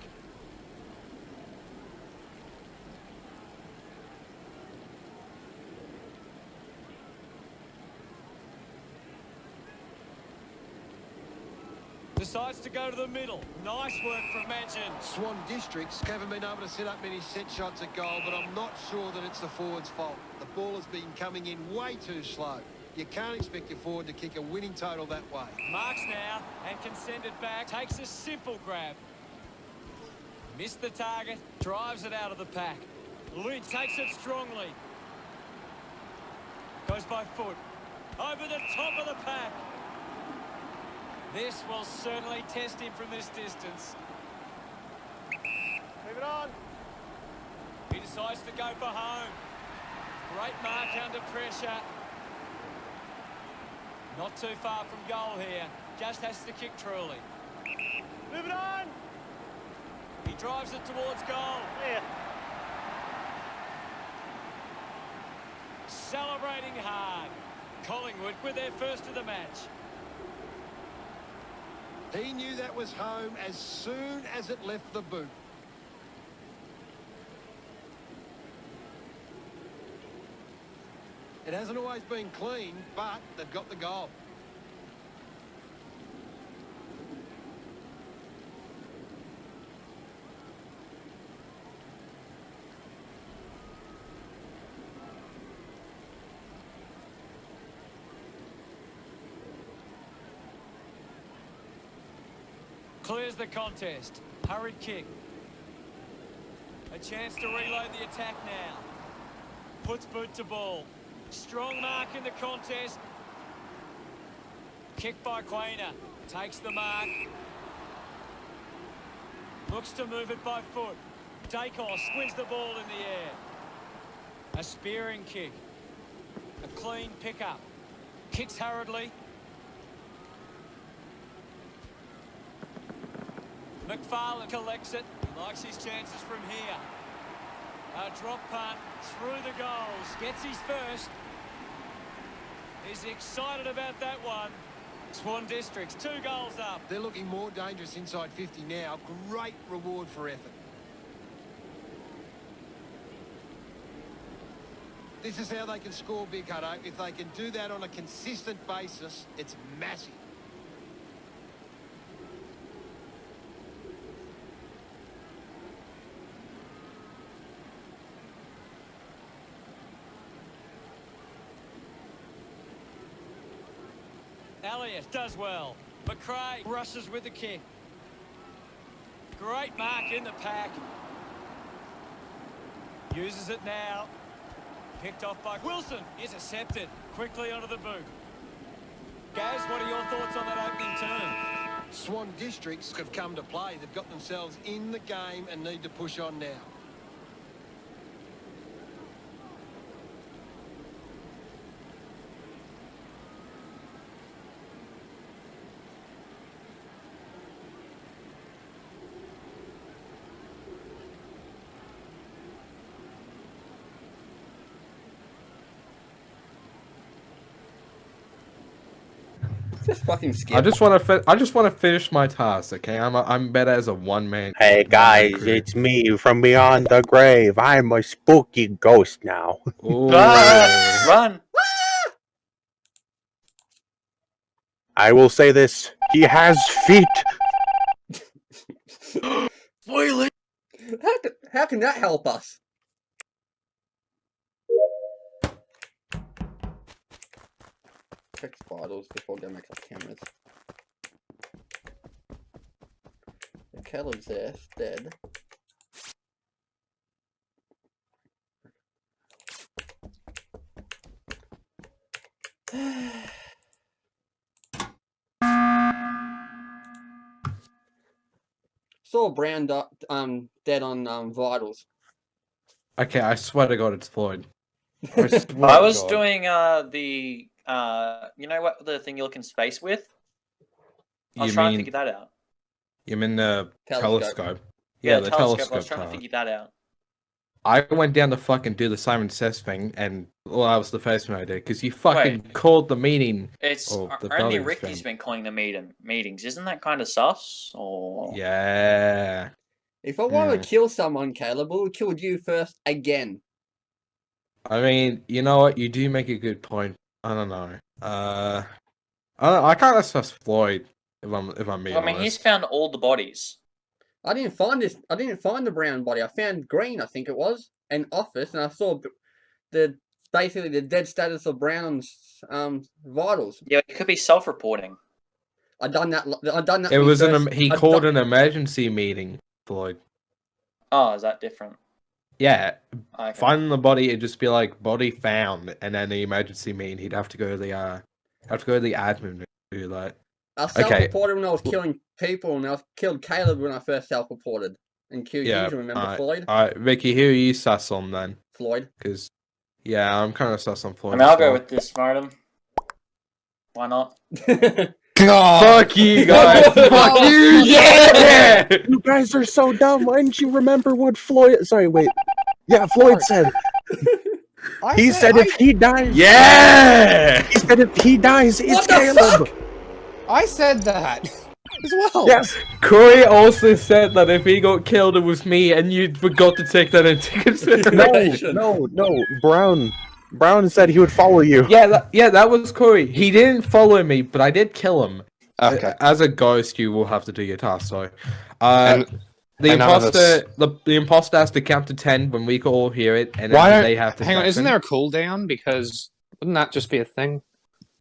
Decides to go to the middle. Nice work from Magin. Swan Districts haven't been able to set up many set shots at goal, but I'm not sure that it's the forwards' fault. The ball has been coming in way too slow. You can't expect your forward to kick a winning total that way. Marks now and can send it back. Takes a simple grab. Missed the target. Drives it out of the pack. Lynch takes it strongly. Goes by foot. Over the top of the pack. This will certainly test him from this distance. Move it on. He decides to go for home. Great mark under pressure. Not too far from goal here. Just has to kick truly. Move it on. He drives it towards goal. Yeah. Celebrating hard. Collingwood with their first of the match. He knew that was home as soon as it left the boot. It hasn't always been clean, but they've got the goal. Clears the contest. Hurried kick. A chance to reload the attack now. Puts boot to ball. Strong mark in the contest. Kick by Quainer. Takes the mark. Looks to move it by foot. Dacos wins the ball in the air. A spearing kick. A clean pickup. Kicks hurriedly. McFarlane collects it. He likes his chances from here. A drop punt through the goals. Gets his first. He's excited about that one. Swan Districts, 2 goals up. They're looking more dangerous inside 50 now. Great reward for effort. This is how they can score big, Hutto. If they can do that on a consistent basis, it's massive. Elliott does well. McRae rushes with the kick. Great mark in the pack. Uses it now. Picked off by Wilson. Intercepted. Quickly onto the boot. Gaz, what are your thoughts on that opening turn? Swan Districts have come to play. They've got themselves in the game and need to push on now. Just fucking skip. I just want to finish my task. Okay, I'm better as a one-man. Hey guys, crew. it's me from beyond the grave. I'm a spooky ghost now. Ooh. Ah, run! I will say this: he has feet. Spoiler. How can that help us? Check vitals before going back to the cameras. The Caleb's there, dead. Saw Brown dead on vitals. Okay, I swear to God, it's Floyd. I was doing the you know what the thing you look in space with? I was trying to figure that out. You mean the telescope? Yeah, the telescope. I was trying to part. figure that out. I went down to fucking do the Simon Says thing, and well, that was the first one I did because you fucking called the meeting. It's Oh, the only Buildings Ricky's thing. been calling the meetings. Isn't that kind of sus? Or Yeah. If I wanted to kill someone, Caleb, I would have killed you first again. I mean, you know what? You do make a good point. I don't know. I can't assess Floyd if I'm being I mean, honest. he's found all the bodies. I didn't find the brown body. I found green, I think it was, and office, and I saw the basically the dead status of Brown's vitals. Yeah, it could be self-reporting. I done that. It was first- he I called done- an emergency meeting, Floyd. Oh, is that different? Yeah, Okay. finding the body, it'd just be like body found, and then the emergency meeting, he'd have to go to the admin to do that. I self-reported when I was killing people, and I killed Caleb when I first self-reported and killed Yeah, you. Remember Floyd? Alright, Vicky, who are you sus on then? Floyd. Because yeah, I'm kind of sus on Floyd. I mean, I'll as well. go with this, Martin. Why not? Fuck you guys! Fuck you! Yeah! You guys are so dumb. Why didn't you remember what Floyd? Sorry, wait. Yeah, Floyd said. He said if he dies. Yeah! He said if he dies, it's What the Caleb. fuck? I said that as well. Yes. Corey also said that if he got killed, it was me, and you forgot to take that into consideration. No. Brown said he would follow you. Yeah, that was Corey. He didn't follow me, but I did kill him. Okay. As a ghost, you will have to do your task. So, And the none of imposter, the imposter has to count to 10 when we can all hear it, and why then don't they have to. hang on? step Isn't in. there a cooldown? Because wouldn't that just be a thing?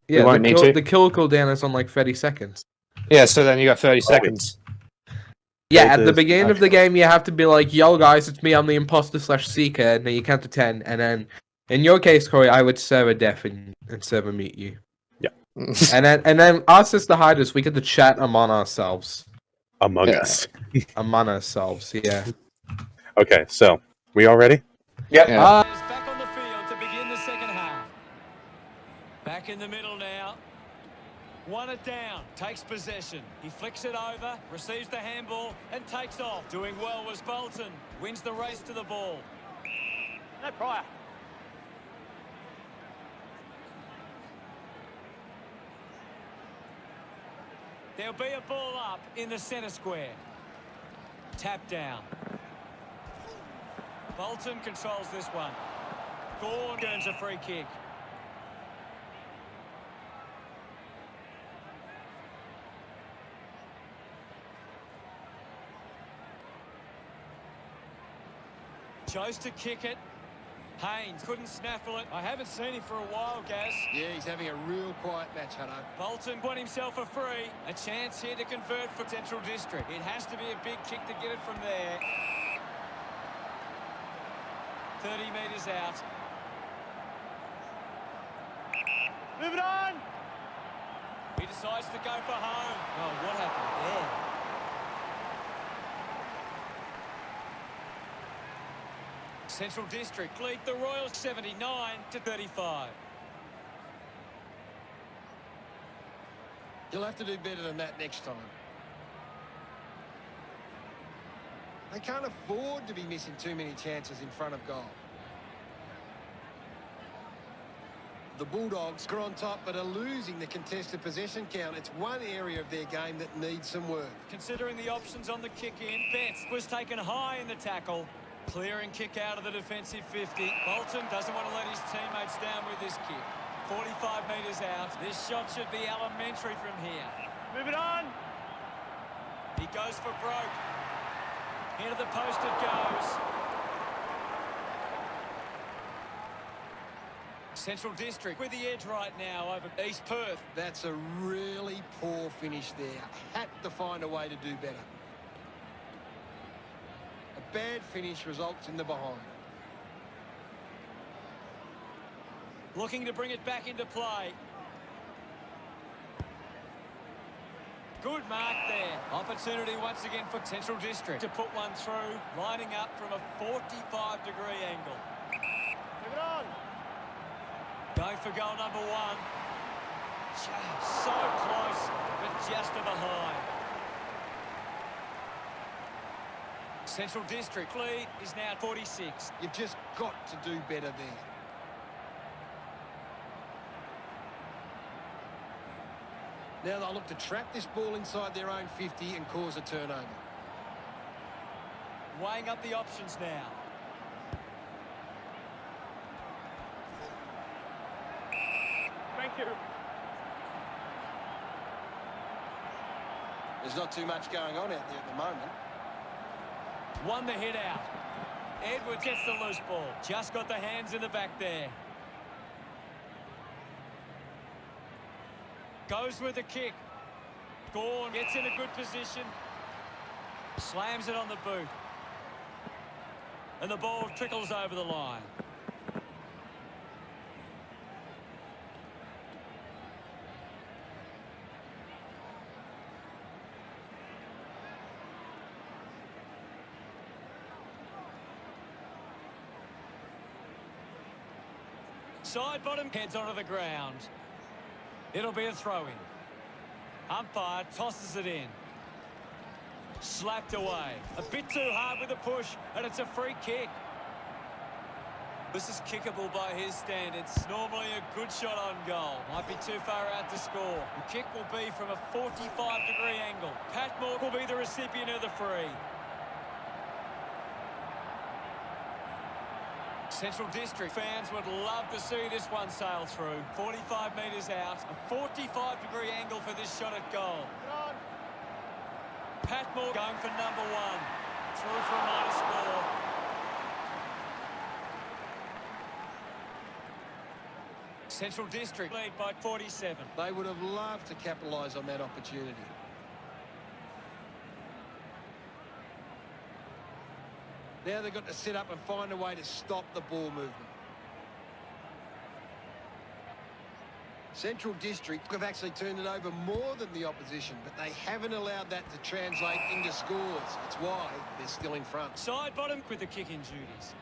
Yeah, won't need to. the kill cooldown is on like 30 seconds. Yeah. So then you got 30 seconds. Yeah, It at the is beginning of the actually- game, you have to be like, "Yo, guys, it's me. I'm the imposter / seeker," and then you count to 10, and then in your case, Corey, I would server death and server mute you. And then us as the hiders, we get to chat among ourselves. Among Yeah. us. Among ourselves, yeah. Okay, so we all ready? Yep. Yeah. Is back on the field to begin the second half. Back in the middle now. Won it down, takes possession. He flicks it over, receives the handball, and takes off. Doing well was Bolton. Wins the race to the ball. No prior. There'll be a ball up in the centre square. Tap down. Bolton controls this one. Gorn earns a free kick. Chose to kick it. Haynes couldn't snaffle it. I haven't seen him for a while, Gaz. Yeah, he's having a real quiet match, Hutto. Bolton won himself a free. A chance here to convert for Central District. It has to be a big kick to get it from there. 30 metres out. Move it on. He decides to go for home. Oh, what happened there? Central District lead the Royals 79 to 35. You'll have to do better than that next time. They can't afford to be missing too many chances in front of goal. The Bulldogs are on top but are losing the contested possession count. It's one area of their game that needs some work. Considering the options on the kick-in, Betts was taken high in the tackle. Clearing kick out of the defensive 50. Bolton doesn't want to let his teammates down with this kick. 45 metres out. This shot should be elementary from here. Move it on. He goes for broke. Into the post it goes. Central District with the edge right now over East Perth. That's a really poor finish there. Had to find a way to do better. A bad finish results in the behind. Looking to bring it back into play. Good mark there. Opportunity once again for Central District to put one through, lining up from a 45-degree angle. Move it on. Going for goal number one. So close, but just to behind. Central District lead is now 46. You've just got to do better there. Now they'll look to trap this ball inside their own 50 and cause a turnover. Weighing up the options now. Thank you. There's not too much going on out there at the moment. Won the hit out. Edwards gets the loose ball. Just got the hands in the back there. Goes with the kick. Gorn gets in a good position. Slams it on the boot. And the ball trickles over the line. Side bottom heads onto the ground. It'll be a throw-in. Umpire tosses it in. Slapped away. A bit too hard with the push, and it's a free kick. This is kickable by his standards. Normally a good shot on goal. Might be too far out to score. The kick will be from a 45-degree angle. Patmore will be the recipient of the free. Central District fans would love to see this one sail through. 45 metres out. A 45-degree angle for this shot at goal. Patmore going for number one. Through for a minor score. Central District lead by 47. They would have loved to capitalise on that opportunity. Now they've got to sit up and find a way to stop the ball movement. Central District have actually turned it over more than the opposition, but they haven't allowed that to translate into scores. That's why they're still in front. Side bottom with the kicking duties.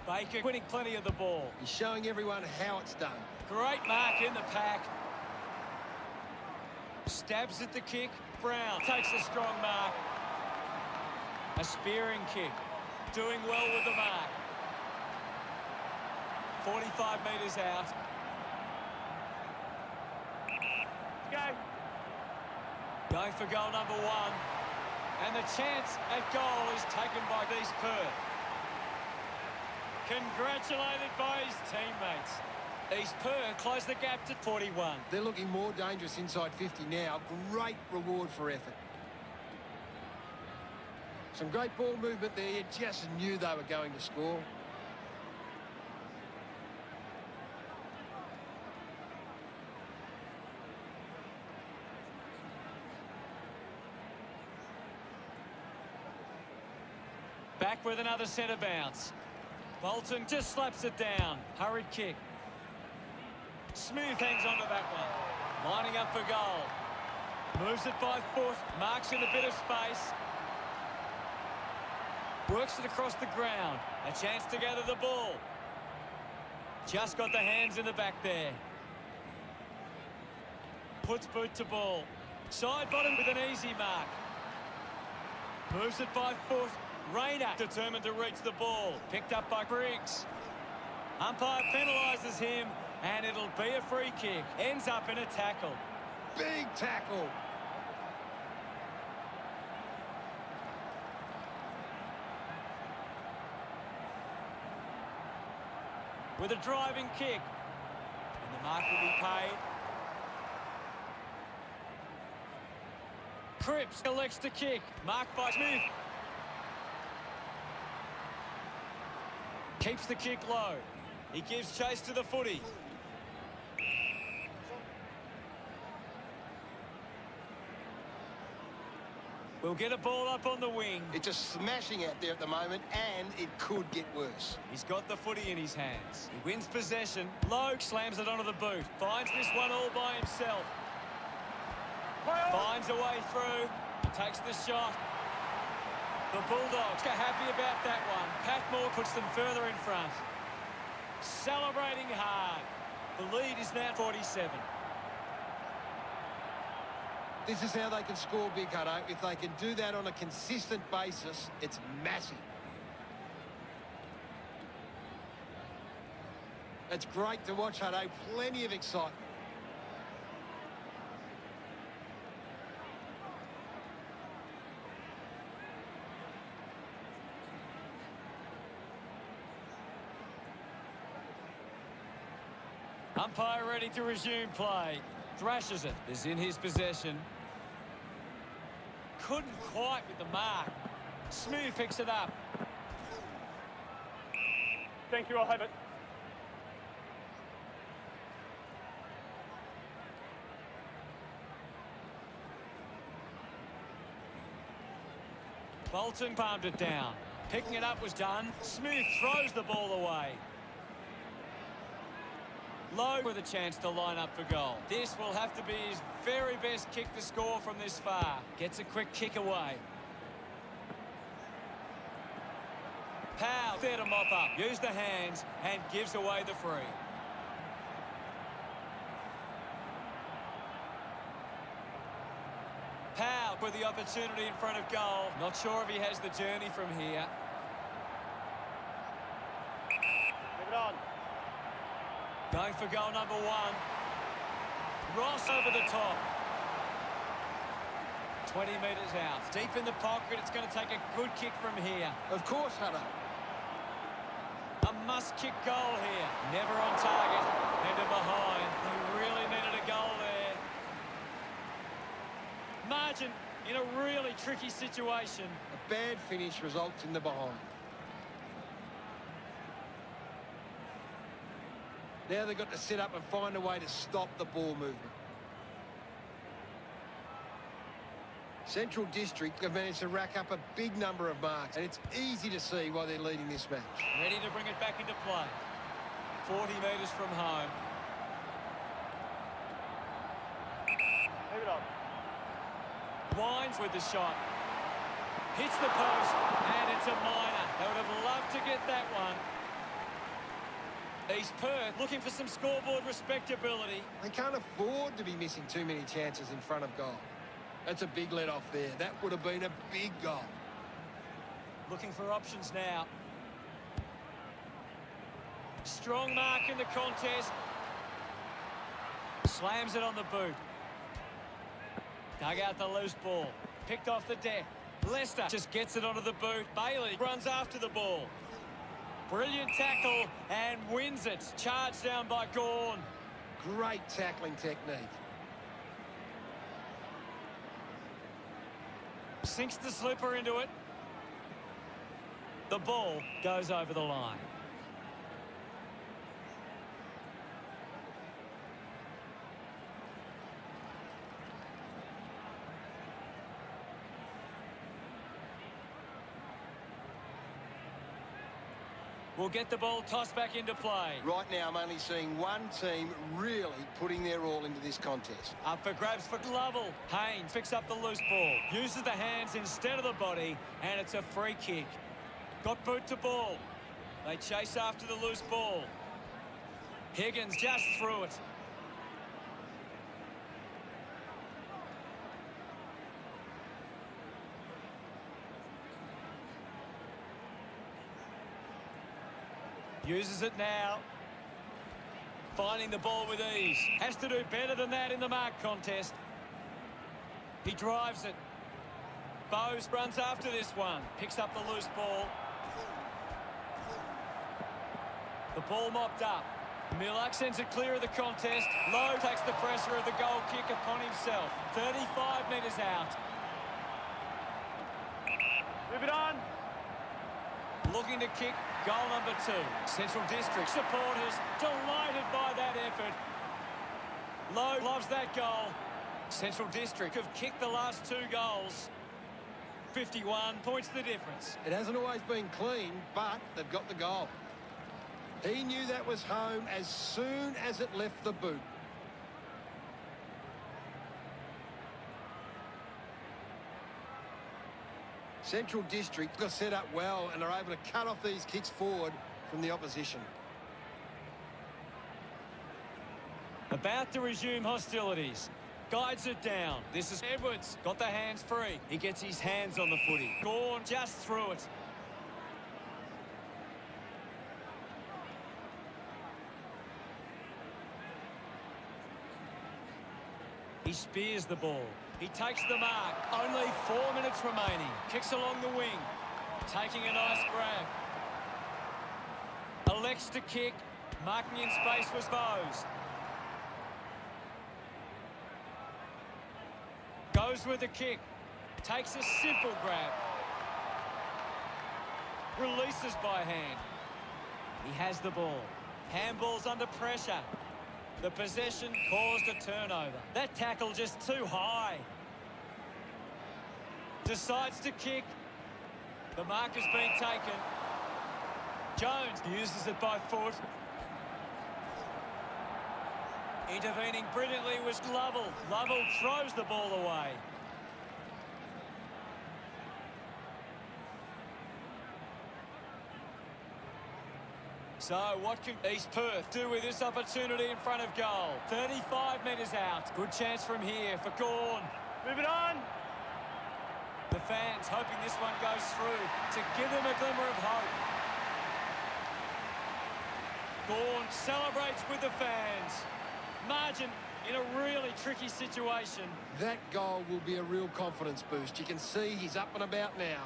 Baker winning plenty of the ball. He's showing everyone how it's done. Great mark in the pack. Stabs at the kick. Brown takes a strong mark. A spearing kick. Doing well with the mark. 45 metres out. Go. Going for goal number one. And the chance at goal is taken by East Perth. Congratulated by his teammates. East Perth close the gap to 41. They're looking more dangerous inside 50 now. Great reward for effort. Some great ball movement there. You just knew they were going to score. Back with another centre bounce. Bolton just slaps it down. Hurried kick. Smooth hangs onto that one. Lining up for goal. Moves it by foot. Marks in a bit of space. Works it across the ground. A chance to gather the ball. Just got the hands in the back there. Puts boot to ball. Side bottom with an easy mark. Moves it by foot. Rayner determined to reach the ball. Picked up by Briggs. Umpire penalises him, and it'll be a free kick. Ends up in a tackle. Big tackle. With a driving kick. And the mark will be paid. Cripps elects to kick. Marked by Smith. Keeps the kick low. He gives chase to the footy. We'll get a ball up on the wing. It's just smashing out there at the moment, and it could get worse. He's got the footy in his hands. He wins possession. Logue slams it onto the boot. Finds this one all by himself. Finds a way through. Takes the shot. The Bulldogs are happy about that one. Patmore puts them further in front. Celebrating hard. The lead is now 47. This is how they can score big, Hutto. If they can do that on a consistent basis, it's massive. It's great to watch, Hutto. Plenty of excitement. Umpire ready to resume play. Thrashes it. Is in his possession. Couldn't quite with the mark. Smooth picks it up. Thank you, I'll have it. Bolton palmed it down. Picking it up was done. Smith throws the ball away. Lowe with a chance to line up for goal. This will have to be his very best kick to score from this far. Gets a quick kick away. Powell there to mop up. Use the hands and gives away the free. Powell with the opportunity in front of goal. Not sure if he has the journey from here. Leave it on. Going for goal number 1. Ross over the top. 20 metres out. Deep in the pocket. It's going to take a good kick from here. Of course, Hutto. A must-kick goal here. Never on target. Header behind. They really needed a goal there. Margin in a really tricky situation. A bad finish results in the behind. Now they've got to sit up and find a way to stop the ball movement. Central District have managed to rack up a big number of marks, and it's easy to see why they're leading this match. Ready to bring it back into play. 40 metres from home. Leave it on. Winds with the shot. Hits the post, and it's a minor. They would have loved to get that one. East Perth looking for some scoreboard respectability. They can't afford to be missing too many chances in front of goal. That's a big let-off there. That would have been a big goal. Looking for options now. Strong mark in the contest. Slams it on the boot. Dug out the loose ball. Picked off the deck. Leicester just gets it onto the boot. Bailey runs after the ball. Brilliant tackle and wins it. Charged down by Gawn. Great tackling technique. Sinks the slipper into it. The ball goes over the line. We'll get the ball tossed back into play. Right now, I'm only seeing one team really putting their all into this contest. Up for grabs for Lovell. Haynes picks up the loose ball. Uses the hands instead of the body, and it's a free kick. Got boot to ball. They chase after the loose ball. Higgins just threw it. Uses it now. Finding the ball with ease. Has to do better than that in the mark contest. He drives it. Bowes runs after this one. Picks up the loose ball. The ball mopped up. Miller sends it clear of the contest. Lowe takes the pressure of the goal kick upon himself. 35 metres out. Move it on. Looking to kick goal number 2. Central District supporters delighted by that effort. Lowe loves that goal. Central District have kicked the last 2 goals. 51 points the difference. It hasn't always been clean, but they've got the goal. He knew that was home as soon as it left the boot. Central District got set up well and are able to cut off these kicks forward from the opposition. About to resume hostilities. Guides it down. This is Edwards. Got the hands free. He gets his hands on the footy. Gawn just threw it. He spears the ball. He takes the mark. Only 4 minutes remaining. Kicks along the wing. Taking a nice grab. Elects to kick. Marking in space was Bowes. Goes with the kick. Takes a simple grab. Releases by hand. He has the ball. Handball's under pressure. The possession caused a turnover. That tackle just too high. Decides to kick. The mark has been taken. Jones uses it by foot. Intervening brilliantly was Lovell. Lovell throws the ball away. So what can East Perth do with this opportunity in front of goal? 35 metres out. Good chance from here for Gawn. Move it on. The fans hoping this one goes through to give them a glimmer of hope. Gawn celebrates with the fans. Margin in a really tricky situation. That goal will be a real confidence boost. You can see he's up and about now.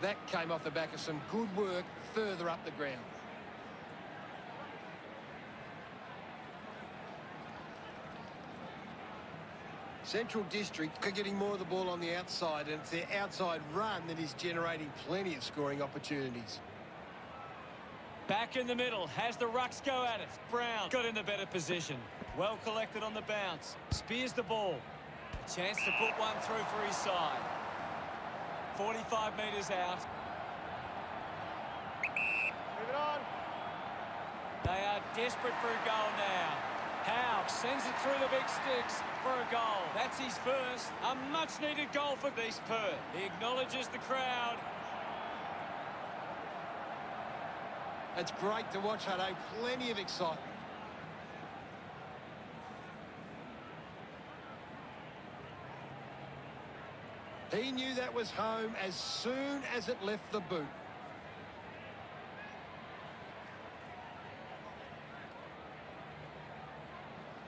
That came off the back of some good work further up the ground. Central District are getting more of the ball on the outside, and it's their outside run that is generating plenty of scoring opportunities. Back in the middle, has the rucks go at it. Brown got in the better position. Well collected on the bounce. Spears the ball. A chance to put one through for his side. 45 metres out. Move it on. They are desperate for a goal now. Howe sends it through the big sticks for a goal. That's his first. A much-needed goal for East Perth. He acknowledges the crowd. It's great to watch, Hutto. Plenty of excitement. He knew that was home as soon as it left the boot.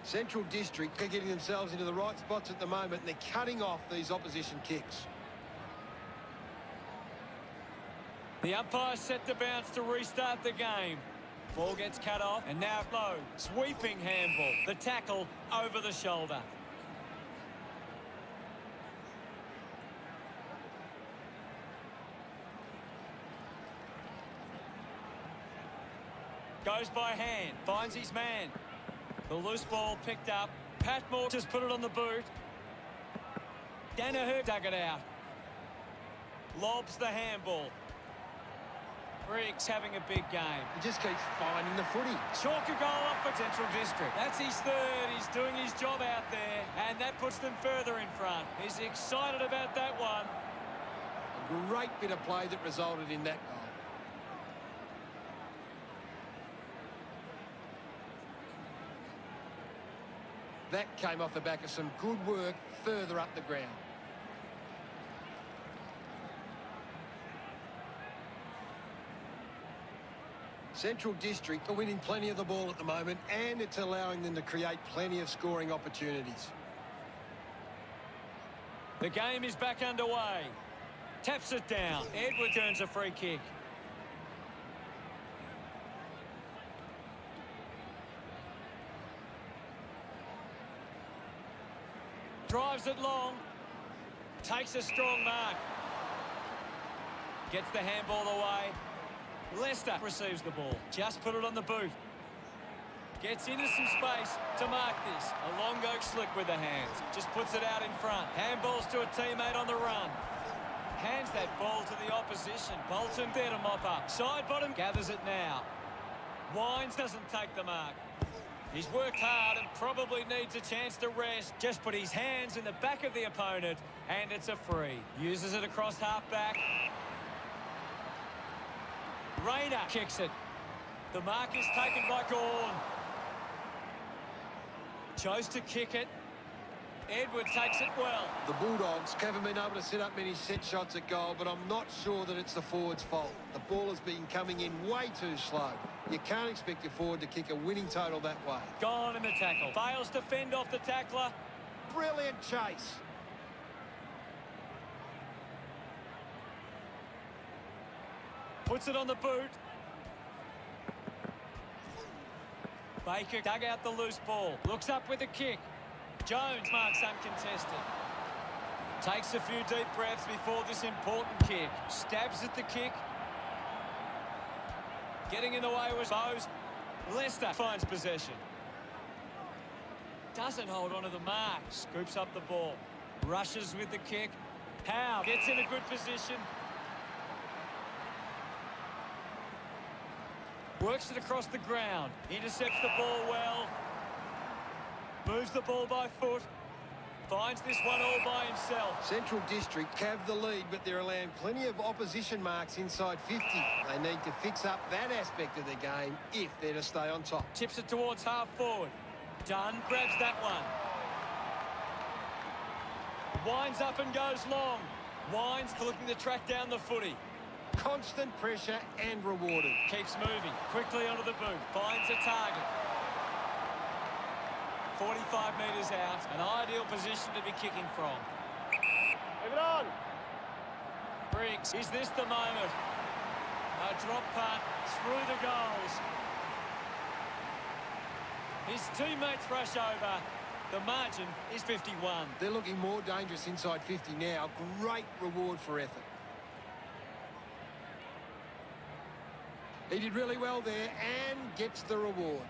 Central District are getting themselves into the right spots at the moment, and they're cutting off these opposition kicks. The umpire set the bounce to restart the game. Ball gets cut off, and now low. Sweeping handball. The tackle over the shoulder. Goes by hand. Finds his man. The loose ball picked up. Patmore just put it on the boot. Danaher dug it out. Lobs the handball. Briggs having a big game. He just keeps finding the footy. Chalk a goal up for Central District. That's his third. He's doing his job out there, and that puts them further in front. He's excited about that one. A great bit of play that resulted in that goal. That came off the back of some good work further up the ground. Central District are winning plenty of the ball at the moment, and it's allowing them to create plenty of scoring opportunities. The game is back underway. Taps it down. Edward turns a free kick. Drives it long. Takes a strong mark. Gets the handball away. Leicester receives the ball. Just put it on the boot. Gets into some space to mark this. A long go slick with the hands. Just puts it out in front. Handballs to a teammate on the run. Hands that ball to the opposition. Bolton there to mop up. Side bottom gathers it now. Wines doesn't take the mark. He's worked hard and probably needs a chance to rest. Just put his hands in the back of the opponent, and it's a free. Uses it across half-back. Rayner kicks it. The mark is taken by Gawn. Chose to kick it. Edward takes it well. The Bulldogs haven't been able to set up many set shots at goal, but I'm not sure that it's the forward's fault. The ball has been coming in way too slow. You can't expect your forward to kick a winning total that way. Gone in the tackle. Fails to fend off the tackler. Brilliant chase. Puts it on the boot. Baker dug out the loose ball. Looks up with a kick. Jones marks uncontested. Takes a few deep breaths before this important kick. Stabs at the kick. Getting in the way was Bowes. Leicester finds possession. Doesn't hold on to the mark. Scoops up the ball. Rushes with the kick. Howe gets in a good position. Works it across the ground. Intercepts the ball well. Moves the ball by foot. Finds this one all by himself. Central District have the lead, but they're allowing plenty of opposition marks inside 50. They need to fix up that aspect of their game if they're to stay on top. Tips it towards half forward. Dunn grabs that one. Winds up and goes long. Winds looking to track down the footy. Constant pressure and rewarded. Keeps moving. Quickly onto the boot. Finds a target. 45 metres out. An ideal position to be kicking from. Move it on. Briggs. Is this the moment? A drop punt through the goals. His teammates rush over. The margin is 51. They're looking more dangerous inside 50 now. Great reward for effort. He did really well there and gets the reward.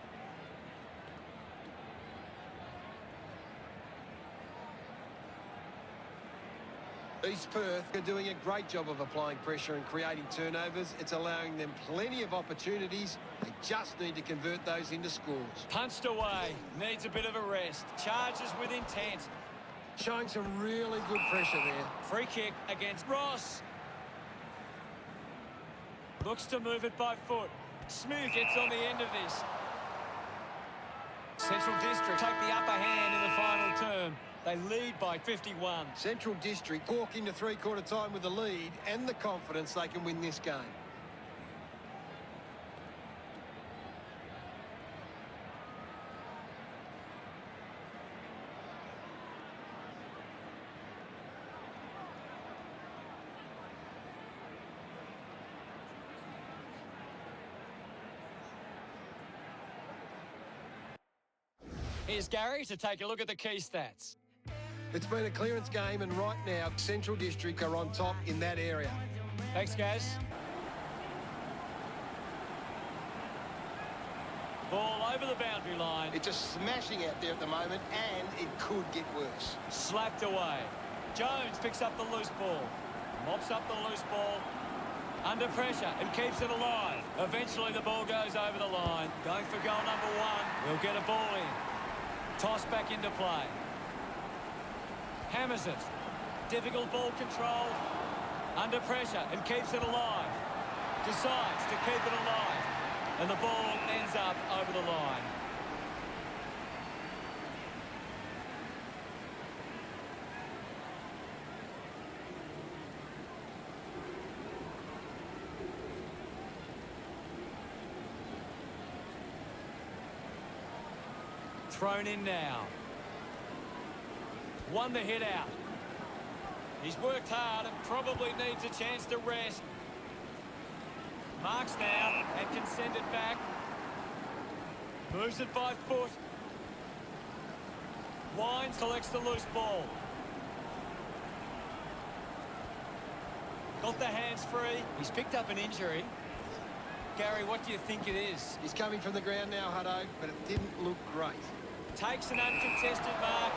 East Perth are doing a great job of applying pressure and creating turnovers. It's allowing them plenty of opportunities. They just need to convert those into scores. Punched away. Needs a bit of a rest. Charges with intent. Showing some really good pressure there. Free kick against Ross. Looks to move it by foot. Smooth gets on the end of this. Central District take the upper hand in the final term. They lead by 51. Central District walk into three-quarter time with the lead and the confidence they can win this game. Here's Gary to take a look at the key stats. It's been a clearance game, and right now, Central District are on top in that area. Thanks, Gaz. Ball over the boundary line. It's just smashing out there at the moment, and it could get worse. Slapped away. Jones picks up the loose ball. Mops up the loose ball. Under pressure and keeps it alive. Eventually the ball goes over the line. Going for goal number one. We'll get a ball in. Toss back into play. Hammers it. Difficult ball control. Under pressure and keeps it alive. Decides to keep it alive. And the ball ends up over the line. Thrown in now. Won the hit out. He's worked hard and probably needs a chance to rest. Marks now and can send it back. Moves it by foot. Wines collects the loose ball. Got the hands free. He's picked up an injury. Gary, what do you think it is? He's coming from the ground now, Hutto, but it didn't look great. Takes an uncontested mark.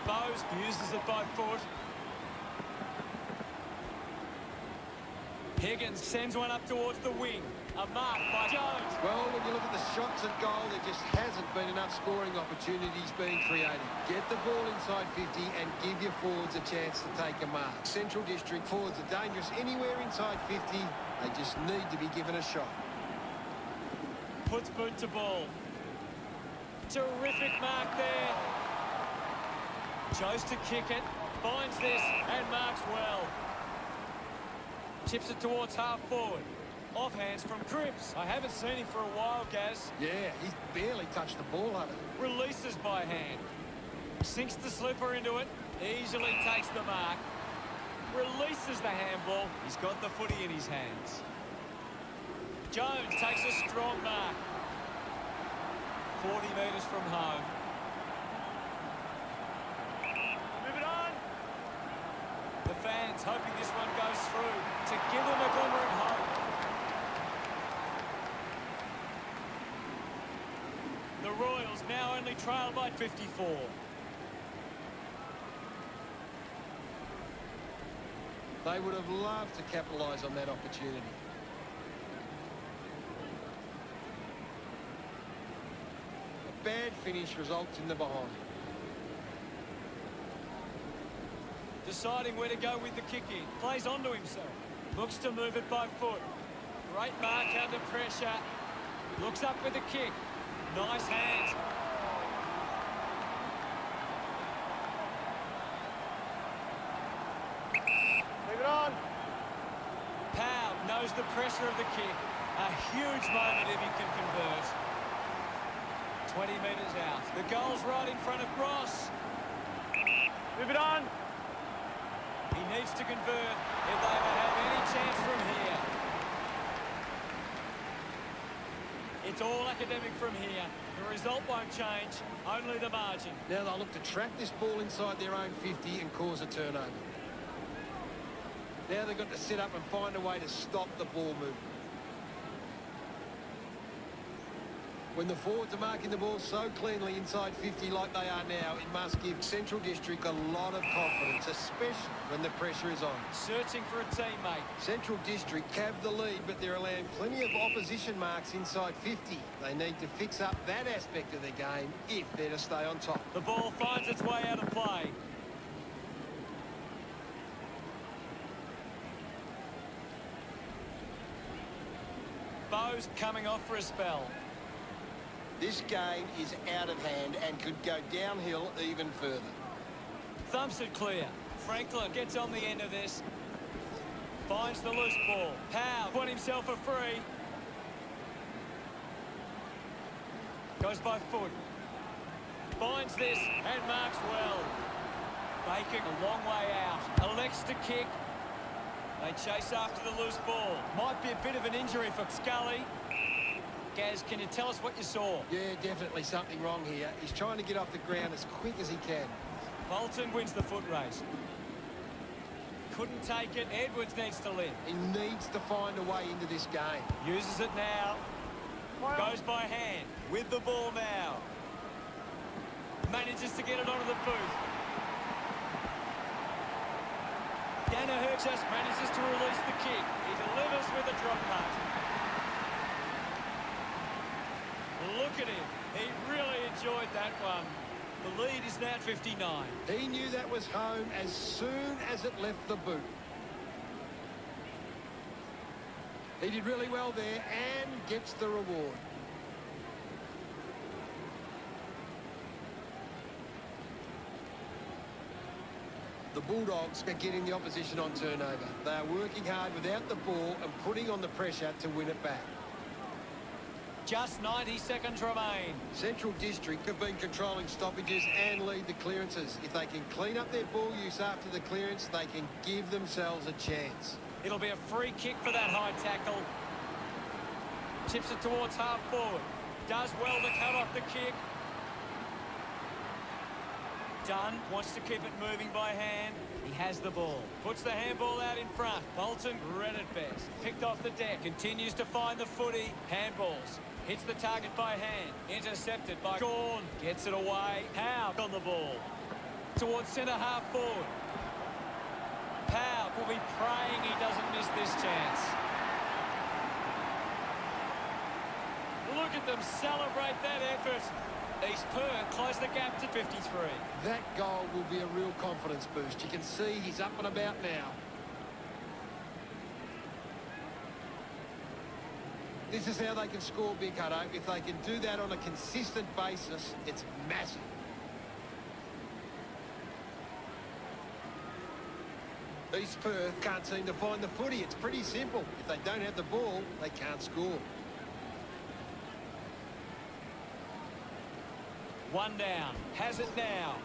Bowes uses it by foot. Higgins sends one up towards the wing. A mark by Jones. Well, when you look at the shots at goal, there just hasn't been enough scoring opportunities being created. Get the ball inside 50 and give your forwards a chance to take a mark. Central District forwards are dangerous anywhere inside 50. They just need to be given a shot. Puts boot to ball. Terrific mark there. Chose to kick it. Finds this and marks well. Chips it towards half forward. Off hands from Cripps. I haven't seen him for a while, Gaz. Yeah, he's barely touched the ball, Hutto. Releases by hand. Sinks the slipper into it. Easily takes the mark. Releases the handball. He's got the footy in his hands. Jones takes a strong mark. 40 metres from home. Move it on. The fans hoping this one goes through to give them a glimmer of hope. The Royals now only trail by 54. They would have loved to capitalise on that opportunity. bad finish results in the behind. Deciding where to go with the kick in. Plays onto himself. Looks to move it by foot. Great mark under pressure. Looks up with the kick. Nice hands. Leave it on. Powell knows the pressure of the kick. A huge moment if he can convert. 20 metres out. The goal's right in front of Ross. Move it on. He needs to convert if they ever have any chance from here. It's all academic from here. The result won't change, only the margin. Now they'll look to trap this ball inside their own 50 and cause a turnover. Now they've got to sit up and find a way to stop the ball movement. When the forwards are marking the ball so cleanly inside 50 like they are now, it must give Central District a lot of confidence, especially when the pressure is on. Searching for a teammate. Central District have the lead, but they're allowing plenty of opposition marks inside 50. They need to fix up that aspect of their game if they're to stay on top. The ball finds its way out of play. Bo's coming off for a spell. This game is out of hand and could go downhill even further. Thumps it clear. Franklin gets on the end of this. Finds the loose ball. Powell won himself a free. Goes by foot. Finds this and marks well. Bacon a long way out. Elects to kick. They chase after the loose ball. Might be a bit of an injury for Scully. Gaz, can you tell us what you saw? Yeah, definitely something wrong here. He's trying to get off the ground as quick as he can. Bolton wins the foot race. Couldn't take it. Edwards needs to live. He needs to find a way into this game. Uses it now. Goes by hand. With the ball now. Manages to get it onto the boot. Danaher just manages to release the kick. He delivers with a drop punt. Look at him. He really enjoyed that one. The lead is now 59. He knew that was home as soon as it left the boot. He did really well there and gets the reward. The Bulldogs are getting the opposition on turnover. They are working hard without the ball and putting on the pressure to win it back. Just 90 seconds remain. Central District have been controlling stoppages and lead the clearances. If they can clean up their ball use after the clearance, they can give themselves a chance. It'll be a free kick for that high tackle. Tips it towards half forward. Does well to cut off the kick. Dunn wants to keep it moving by hand. He has the ball. Puts the handball out in front. Bolton read it best. Picked off the deck. Continues to find the footy. Handballs. Hits the target by hand. Intercepted by Gorn. Gets it away. Powell on the ball. Towards centre half forward. Powell will be praying he doesn't miss this chance. Look at them celebrate that effort. East Perth close the gap to 53. That goal will be a real confidence boost. You can see he's up and about now. This is how they can score big, Hutto. If they can do that on a consistent basis, it's massive. East Perth can't seem to find the footy. It's pretty simple. If they don't have the ball, they can't score. One down. Has it now.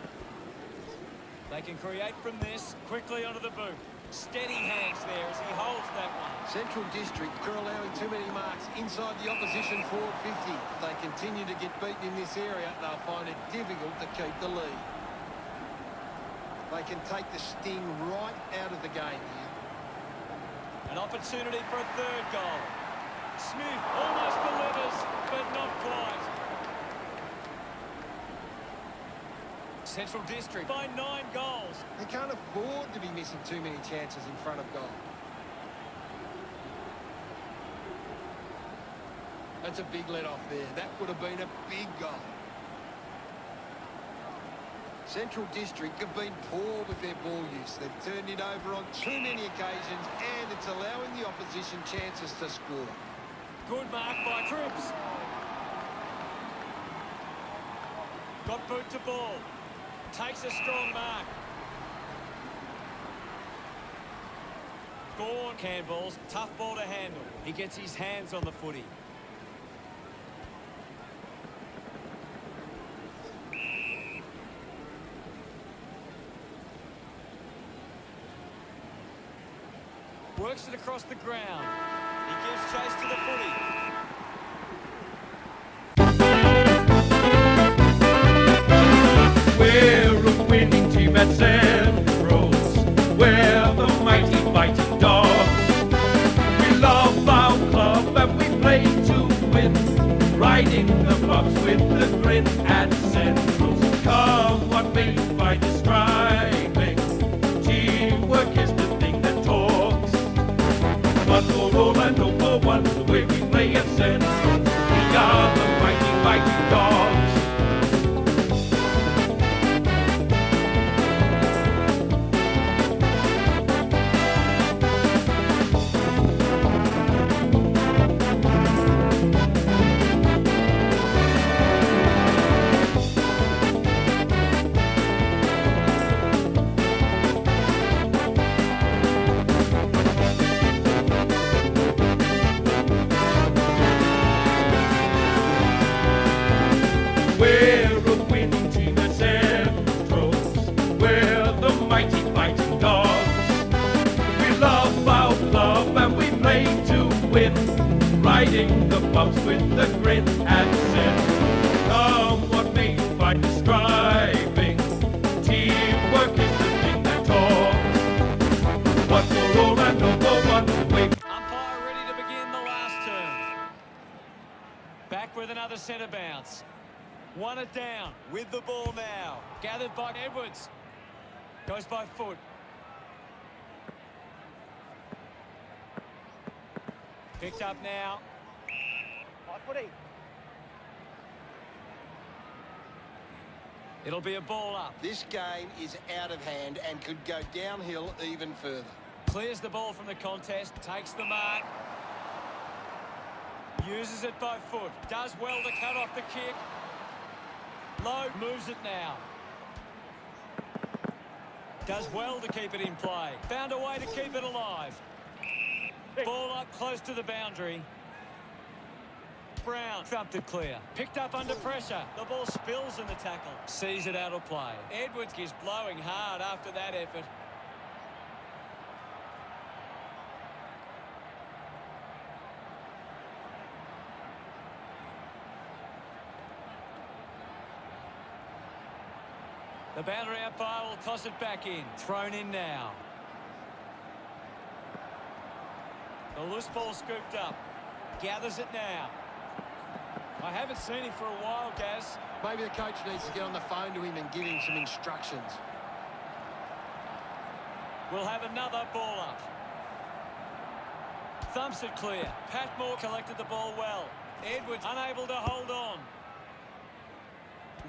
They can create from this. Quickly onto the boot. Steady hands there as he holds that one. Central District are allowing too many marks inside the opposition forward 50. If they continue to get beaten in this area, they'll find it difficult to keep the lead. They can take the sting right out of the game here. An opportunity for a third goal. Smith almost delivers, but not quite. Central District by 9 goals. They can't afford to be missing too many chances in front of goal. That's a big let off there. That would have been a big goal. Central District have been poor with their ball use. They've turned it over on too many occasions, and it's allowing the opposition chances to score. Good mark by Cripps. Got boot to ball. Takes a strong mark. Gorn handballs. Tough ball to handle. He gets his hands on the footy. Works it across the ground. He gives chase to the footy. We're a winning team at SANFL. We're the mighty fighting dogs. We love our club and we play to win. Riding the bumps with the grin at SANFL. Come what may by describing. Teamwork is the thing that talks. One for all and all for one. The way we play at SANFL. We are the mighty fighting dogs. We're a winning team at SANFL. We're the mighty fighting dogs. We love our club and we play to win. Riding the bumps with the grin at SANFL. Come what may by describing. Teamwork is the thing that talks. One for all and all for one. Umpire ready to begin the last turn. Back with another centre bounce. Won it down with the ball now. Gathered by Edwards. Goes by foot. Picked up now. High footy. It'll be a ball up. This game is out of hand and could go downhill even further. Clears the ball from the contest. Takes the mark. Uses it by foot. Does well to cut off the kick. Low, moves it now. Does well to keep it in play. Found a way to keep it alive. Ball up close to the boundary. Brown thumped it clear. Picked up under pressure. The ball spills in the tackle. Sees it out of play. Edwards is blowing hard after that effort. The boundary umpire will toss it back in. Thrown in now. The loose ball scooped up. Gathers it now. I haven't seen him for a while, Gaz. Maybe the coach needs to get on the phone to him and give him some instructions. We'll have another ball up. Thumps it clear. Patmore collected the ball well. Edwards unable to hold on.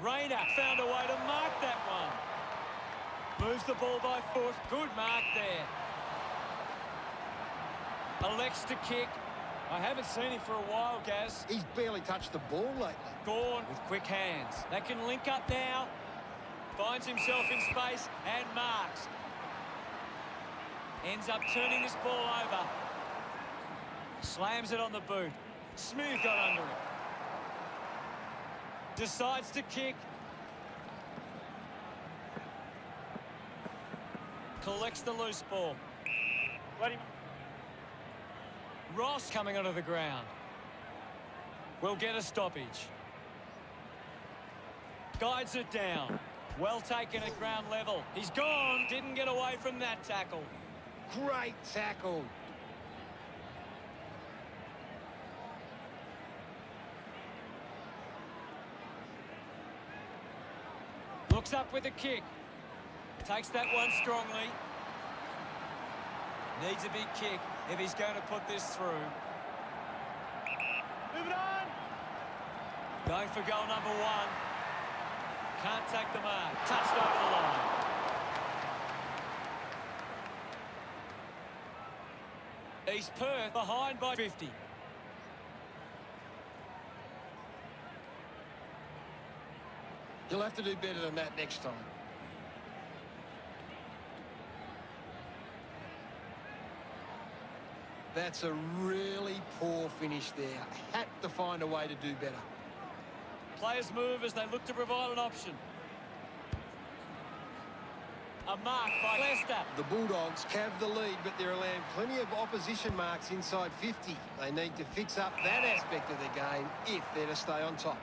Rayner found a way to mark that one. Moves the ball by foot. Good mark there. Elects to kick. I haven't seen him for a while, Gaz. He's barely touched the ball lately. Gorn with quick hands. They can link up now. Finds himself in space and marks. Ends up turning this ball over. Slams it on the boot. Smooth got under it. Decides to kick. Collects the loose ball. Let him. Ross coming onto the ground. Will get a stoppage. Guides it down. Well taken at ground level. He's gone. Didn't get away from that tackle. Great tackle. Looks up with a kick. Takes that one strongly. Needs a big kick if he's going to put this through. Move it on. Going for goal number one. Can't take the mark. Touched over the line. East Perth behind by 50. You'll have to do better than that next time. That's a really poor finish there. Had to find a way to do better. Players move as they look to provide an option. A mark by Leicester. The Bulldogs have the lead, but they're allowing plenty of opposition marks inside 50. They need to fix up that aspect of their game if they're to stay on top.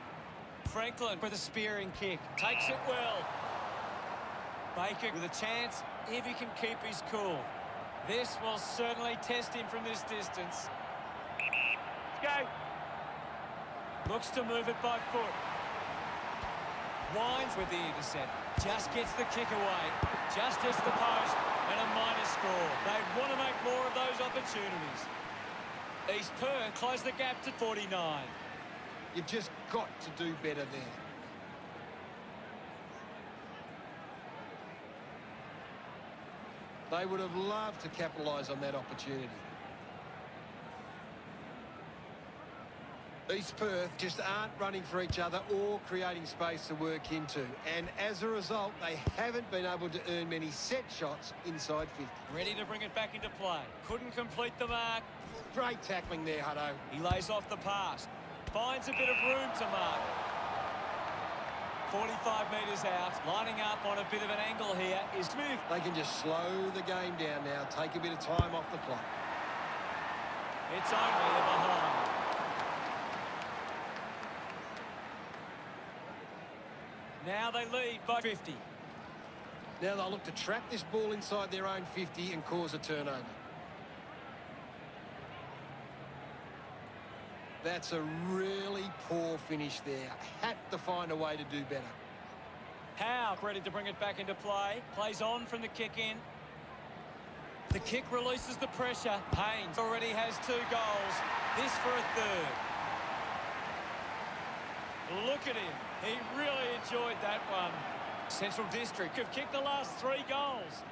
Franklin with a spearing kick. Takes it well. Baker with a chance if he can keep his cool. This will certainly test him from this distance. Let's go. Looks to move it by foot. Wines with the intercept. Just gets the kick away. Just hits the post and a minor score. They want to make more of those opportunities. East Perth close the gap to 49. You've just got to do better there. They would have loved to capitalise on that opportunity. East Perth just aren't running for each other or creating space to work into. And as a result, they haven't been able to earn many set shots inside 50. Ready to bring it back into play. Couldn't complete the mark. Great tackling there, Hutto. He lays off the pass. Finds a bit of room to mark. 45 metres out. Lining up on a bit of an angle here is Smith. They can just slow the game down now. Take a bit of time off the clock. It's only a behind. Now they lead by 50. Now they'll look to trap this ball inside their own 50 and cause a turnover. That's a really poor finish there. Had to find a way to do better. Howe ready to bring it back into play. Plays on from the kick in. The kick releases the pressure. Haynes already has 2 goals. This for a third. Look at him. He really enjoyed that one. Central District have kicked the last 3 goals.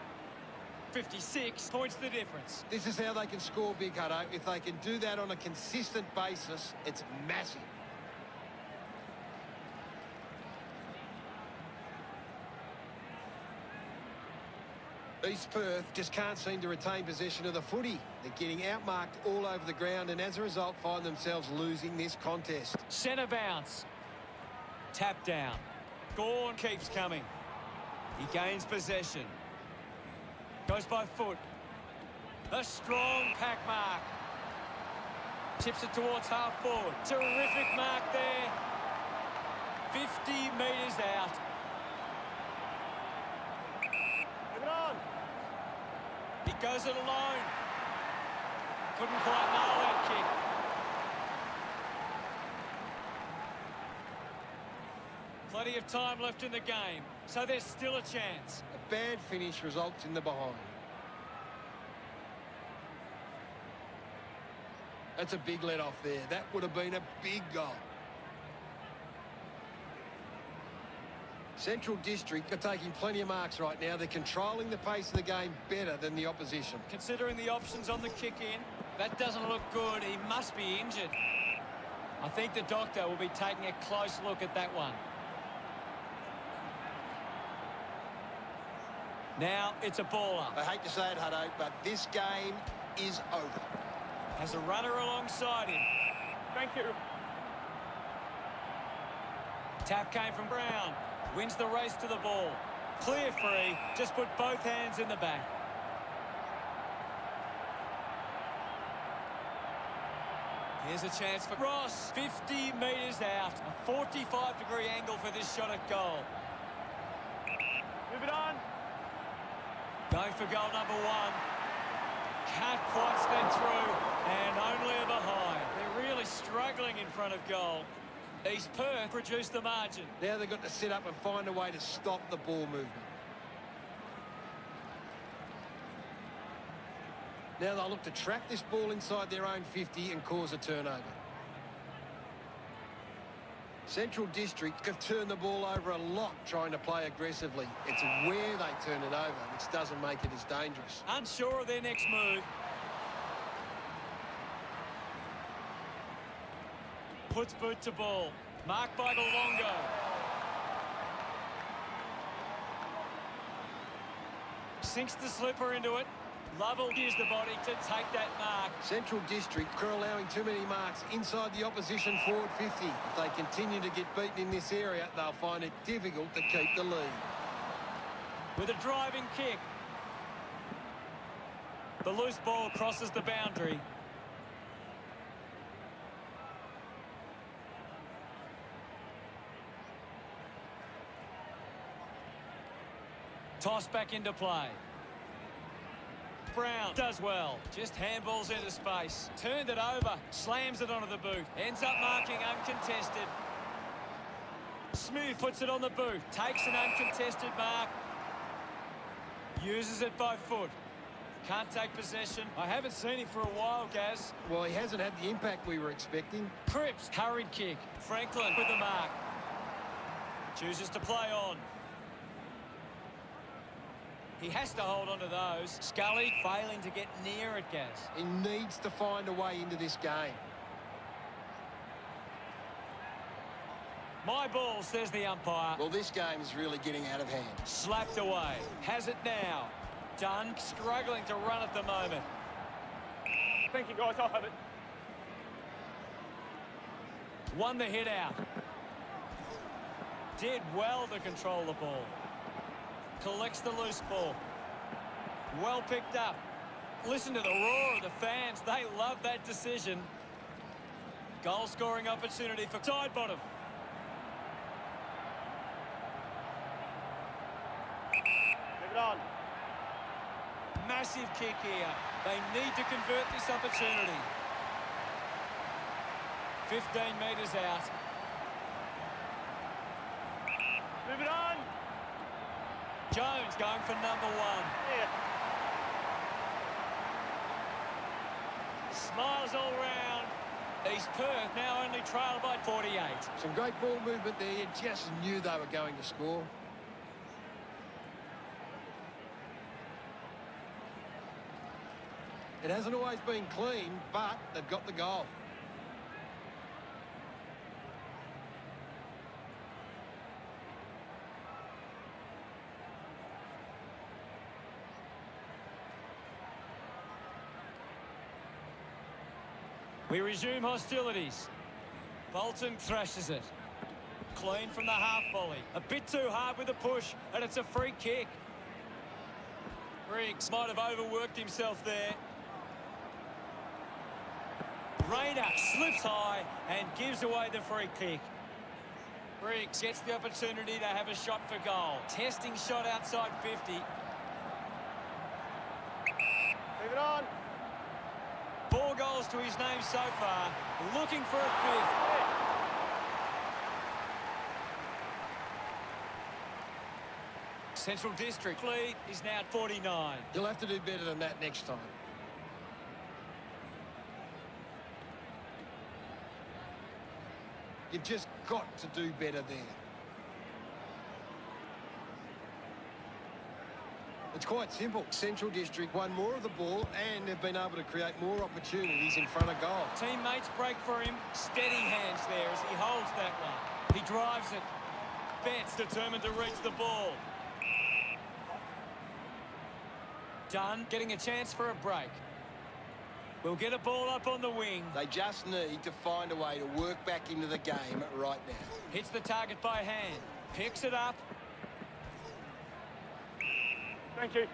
56 points the difference. This is how they can score big, Hutto. If they can do that on a consistent basis, it's massive. East Perth just can't seem to retain possession of the footy. They're getting outmarked all over the ground and as a result find themselves losing this contest. Centre bounce. Tap down. Gorn keeps coming. He gains possession. Goes by foot. A strong pack mark. Tips it towards half forward. Terrific mark there. 50 metres out. Move it on. He goes it alone. Couldn't quite nail that kick. Plenty of time left in the game, so there's still a chance. A bad finish results in the behind. That's a big let off there. That would have been a big goal. Central District are taking plenty of marks right now. They're controlling the pace of the game better than the opposition. Considering the options on the kick in, that doesn't look good. He must be injured. I think the doctor will be taking a close look at that one. Now it's a baller. I hate to say it, Hutto, but this game is over. Has a runner alongside him. Thank you. Tap came from Brown. Wins the race to the ball. Clear free. Just put both hands in the back. Here's a chance for Ross. 50 metres out. A 45-degree angle for this shot at goal. Move it on. Going for goal number 1. Can't quite step through. And only a behind. They're really struggling in front of goal. East Perth reduced the margin. Now they've got to sit up and find a way to stop the ball movement. Now they'll look to trap this ball inside their own 50 and cause a turnover. Central District have turned the ball over a lot trying to play aggressively. It's where they turn it over which doesn't make it as dangerous. Unsure of their next move. Puts boot to ball. Marked by Golongo. Sinks the slipper into it. Lovell used the body to take that mark. Central District are allowing too many marks inside the opposition forward 50. If they continue to get beaten in this area, they'll find it difficult to keep the lead. With a driving kick. The loose ball crosses the boundary. Toss back into play. Brown does well. Just handballs into space. Turned it over. Slams it onto the boot. Ends up marking uncontested. Smooth puts it on the boot. Takes an uncontested mark. Uses it by foot. Can't take possession. I haven't seen him for a while, Gaz. Well, he hasn't had the impact we were expecting. Cripps, hurried kick. Franklin with the mark. Chooses to play on. He has to hold on to those. Scully failing to get near it, Gaz. He needs to find a way into this game. My ball, says the umpire. Well, this game is really getting out of hand. Slapped away. Has it now. Dunn struggling to run at the moment. Thank you, guys. I'll have it. Won the hit out. Did well to control the ball. Collects the loose ball. Well picked up. Listen to the roar of the fans. They love that decision. Goal scoring opportunity for side bottom. Leave it on. Massive kick here. They need to convert this opportunity. 15 metres out. Move it on. Jones going for number one. Yeah. Smiles all round. East Perth now only trailed by 48. Some great ball movement there. You just knew they were going to score. It hasn't always been clean, but they've got the goal. We resume hostilities. Bolton thrashes it. Clean from the half volley. A bit too hard with the push, and it's a free kick. Briggs might have overworked himself there. Rayner slips high and gives away the free kick. Briggs gets the opportunity to have a shot for goal. Testing shot outside 50. Leave it on. 4 goals to his name so far. Looking for a fifth. Central District lead is now 49. You'll have to do better than that next time. You've just got to do better there. It's quite simple. Central District won more of the ball and have been able to create more opportunities in front of goal. Teammates break for him. Steady hands there as he holds that one. He drives it. Betts determined to reach the ball. Dunn getting a chance for a break. We'll get a ball up on the wing. They just need to find a way to work back into the game right now. Hits the target by hand. Picks it up. Thank you.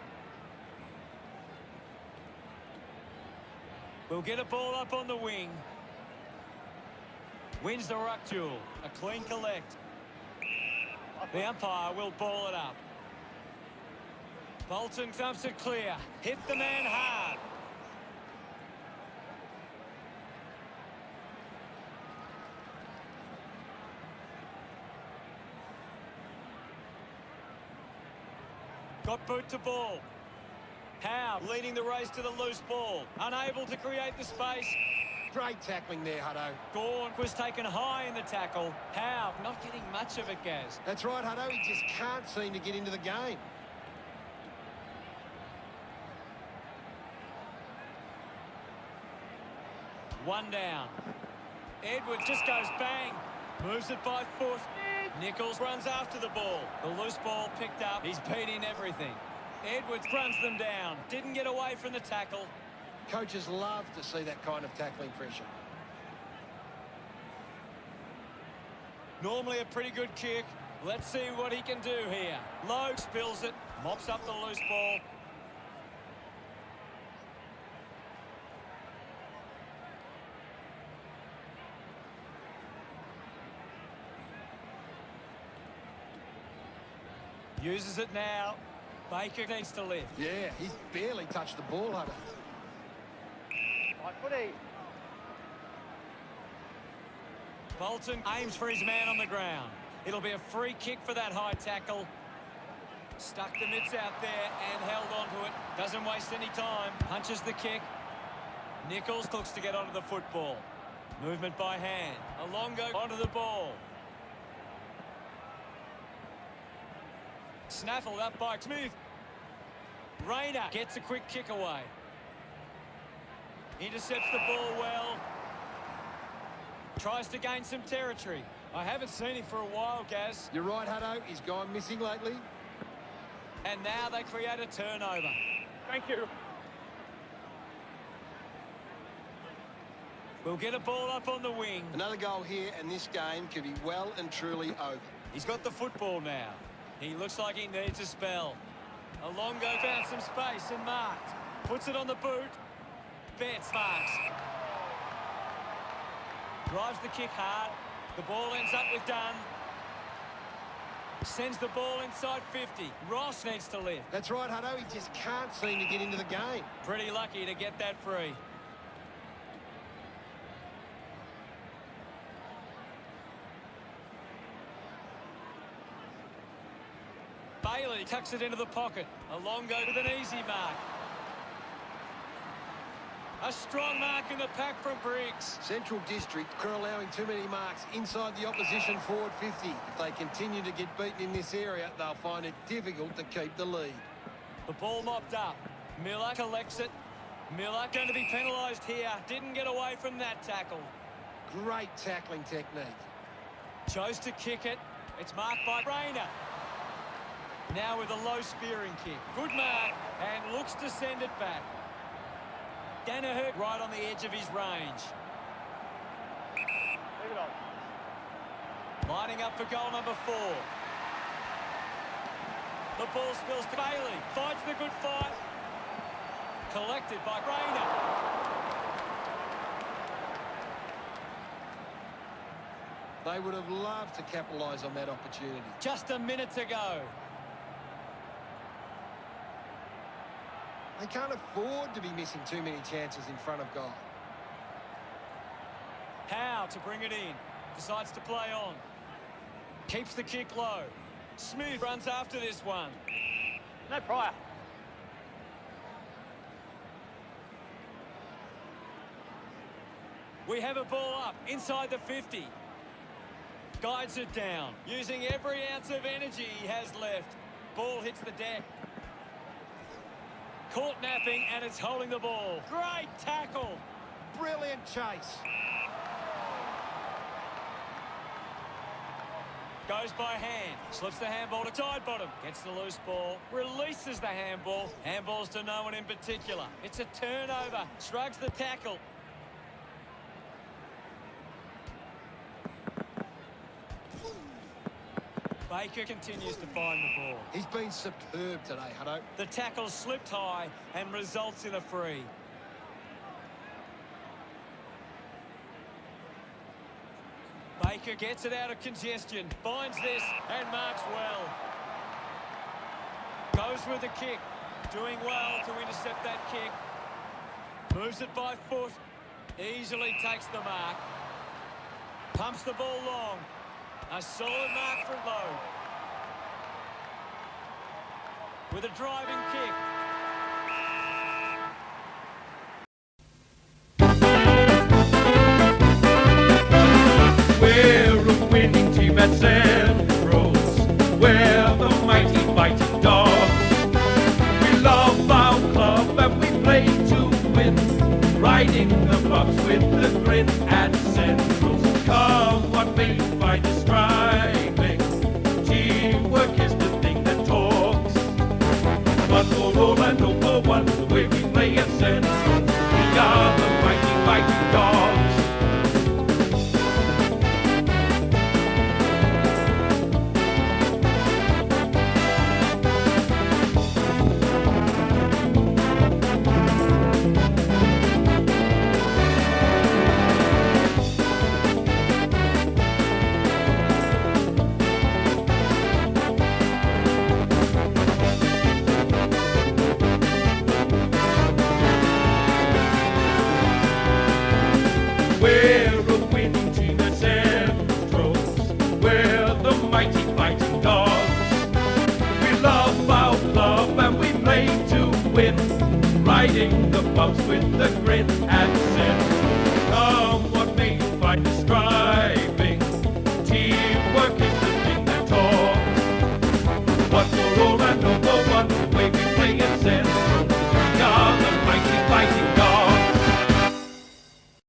We'll get a ball up on the wing. Wins the ruck duel. A clean collect. The umpire will ball it up. Bolton thumps it clear. Hit the man hard. Got boot to ball. Howe leading the race to the loose ball. Unable to create the space. Great tackling there, Hutto. Gorn was taken high in the tackle. Howe not getting much of it, Gaz. That's right, Hutto. He just can't seem to get into the game. One down. Edwards just goes bang. Moves it by foot. Nichols runs after the ball. The loose ball picked up. He's beating everything. Edwards runs them down. Didn't get away from the tackle. Coaches love to see that kind of tackling pressure. Normally a pretty good kick. Let's see what he can do here. Lowe spills it. Mops up the loose ball. Uses it now. Baker needs to lift. Yeah, he's barely touched the ball, Hutto. Right footy. Bolton aims for his man on the ground. It'll be a free kick for that high tackle. Stuck the mitts out there and held onto it. Doesn't waste any time. Punches the kick. Nichols looks to get onto the football. Movement by hand. Alongo onto the ball. SANFL up by Smith. Rayner gets a quick kick away. Intercepts the ball well. Tries to gain some territory. I haven't seen him for a while, Gaz. You're right, Hutto. He's gone missing lately. And now they create a turnover. Thank you. We'll get a ball up on the wing. Another goal here, and this game could be well and truly over. He's got the football now. He looks like he needs a spell. Alongo found some space and marked. Puts it on the boot. Betts marks. Drives the kick hard. The ball ends up with Dunn. Sends the ball inside 50. Ross needs to lift. That's right, Hutto. He just can't seem to get into the game. Pretty lucky to get that free. Bailey tucks it into the pocket. Alongo with an easy mark. A strong mark in the pack from Briggs. Central District are allowing too many marks inside the opposition forward 50. If they continue to get beaten in this area, they'll find it difficult to keep the lead. The ball mopped up. Miller collects it. Miller going to be penalised here. Didn't get away from that tackle. Great tackling technique. Chose to kick it. It's marked by Rayner. Now with a low spearing kick. Good mark and looks to send it back. Danaher right on the edge of his range. Leave it on. Lining up for goal number 4. The ball spills to Bailey. Fights the good fight. Collected by Rayner. They would have loved to capitalise on that opportunity. Just a minute to go. They can't afford to be missing too many chances in front of goal. Howe to bring it in. Decides to play on. Keeps the kick low. Smooth runs after this one. No prior. We have a ball up inside the 50. Guides it down. Using every ounce of energy he has left. Ball hits the deck. Caught napping and it's holding the ball. Great tackle. Brilliant chase. Goes by hand. Slips the handball to side bottom. Gets the loose ball. Releases the handball. Handballs to no one in particular. It's a turnover. Shrugs the tackle. Baker continues to find the ball. He's been superb today, Hutto. The tackle slipped high and results in a free. Baker gets it out of congestion, finds this and marks well. Goes with the kick, doing well to intercept that kick. Moves it by foot, easily takes the mark. Pumps the ball long. A solid mark from Lowe. With a driving kick. SANFL roads, we're the mighty fighting dogs. We love our club and we play to win, riding the bus with a grin and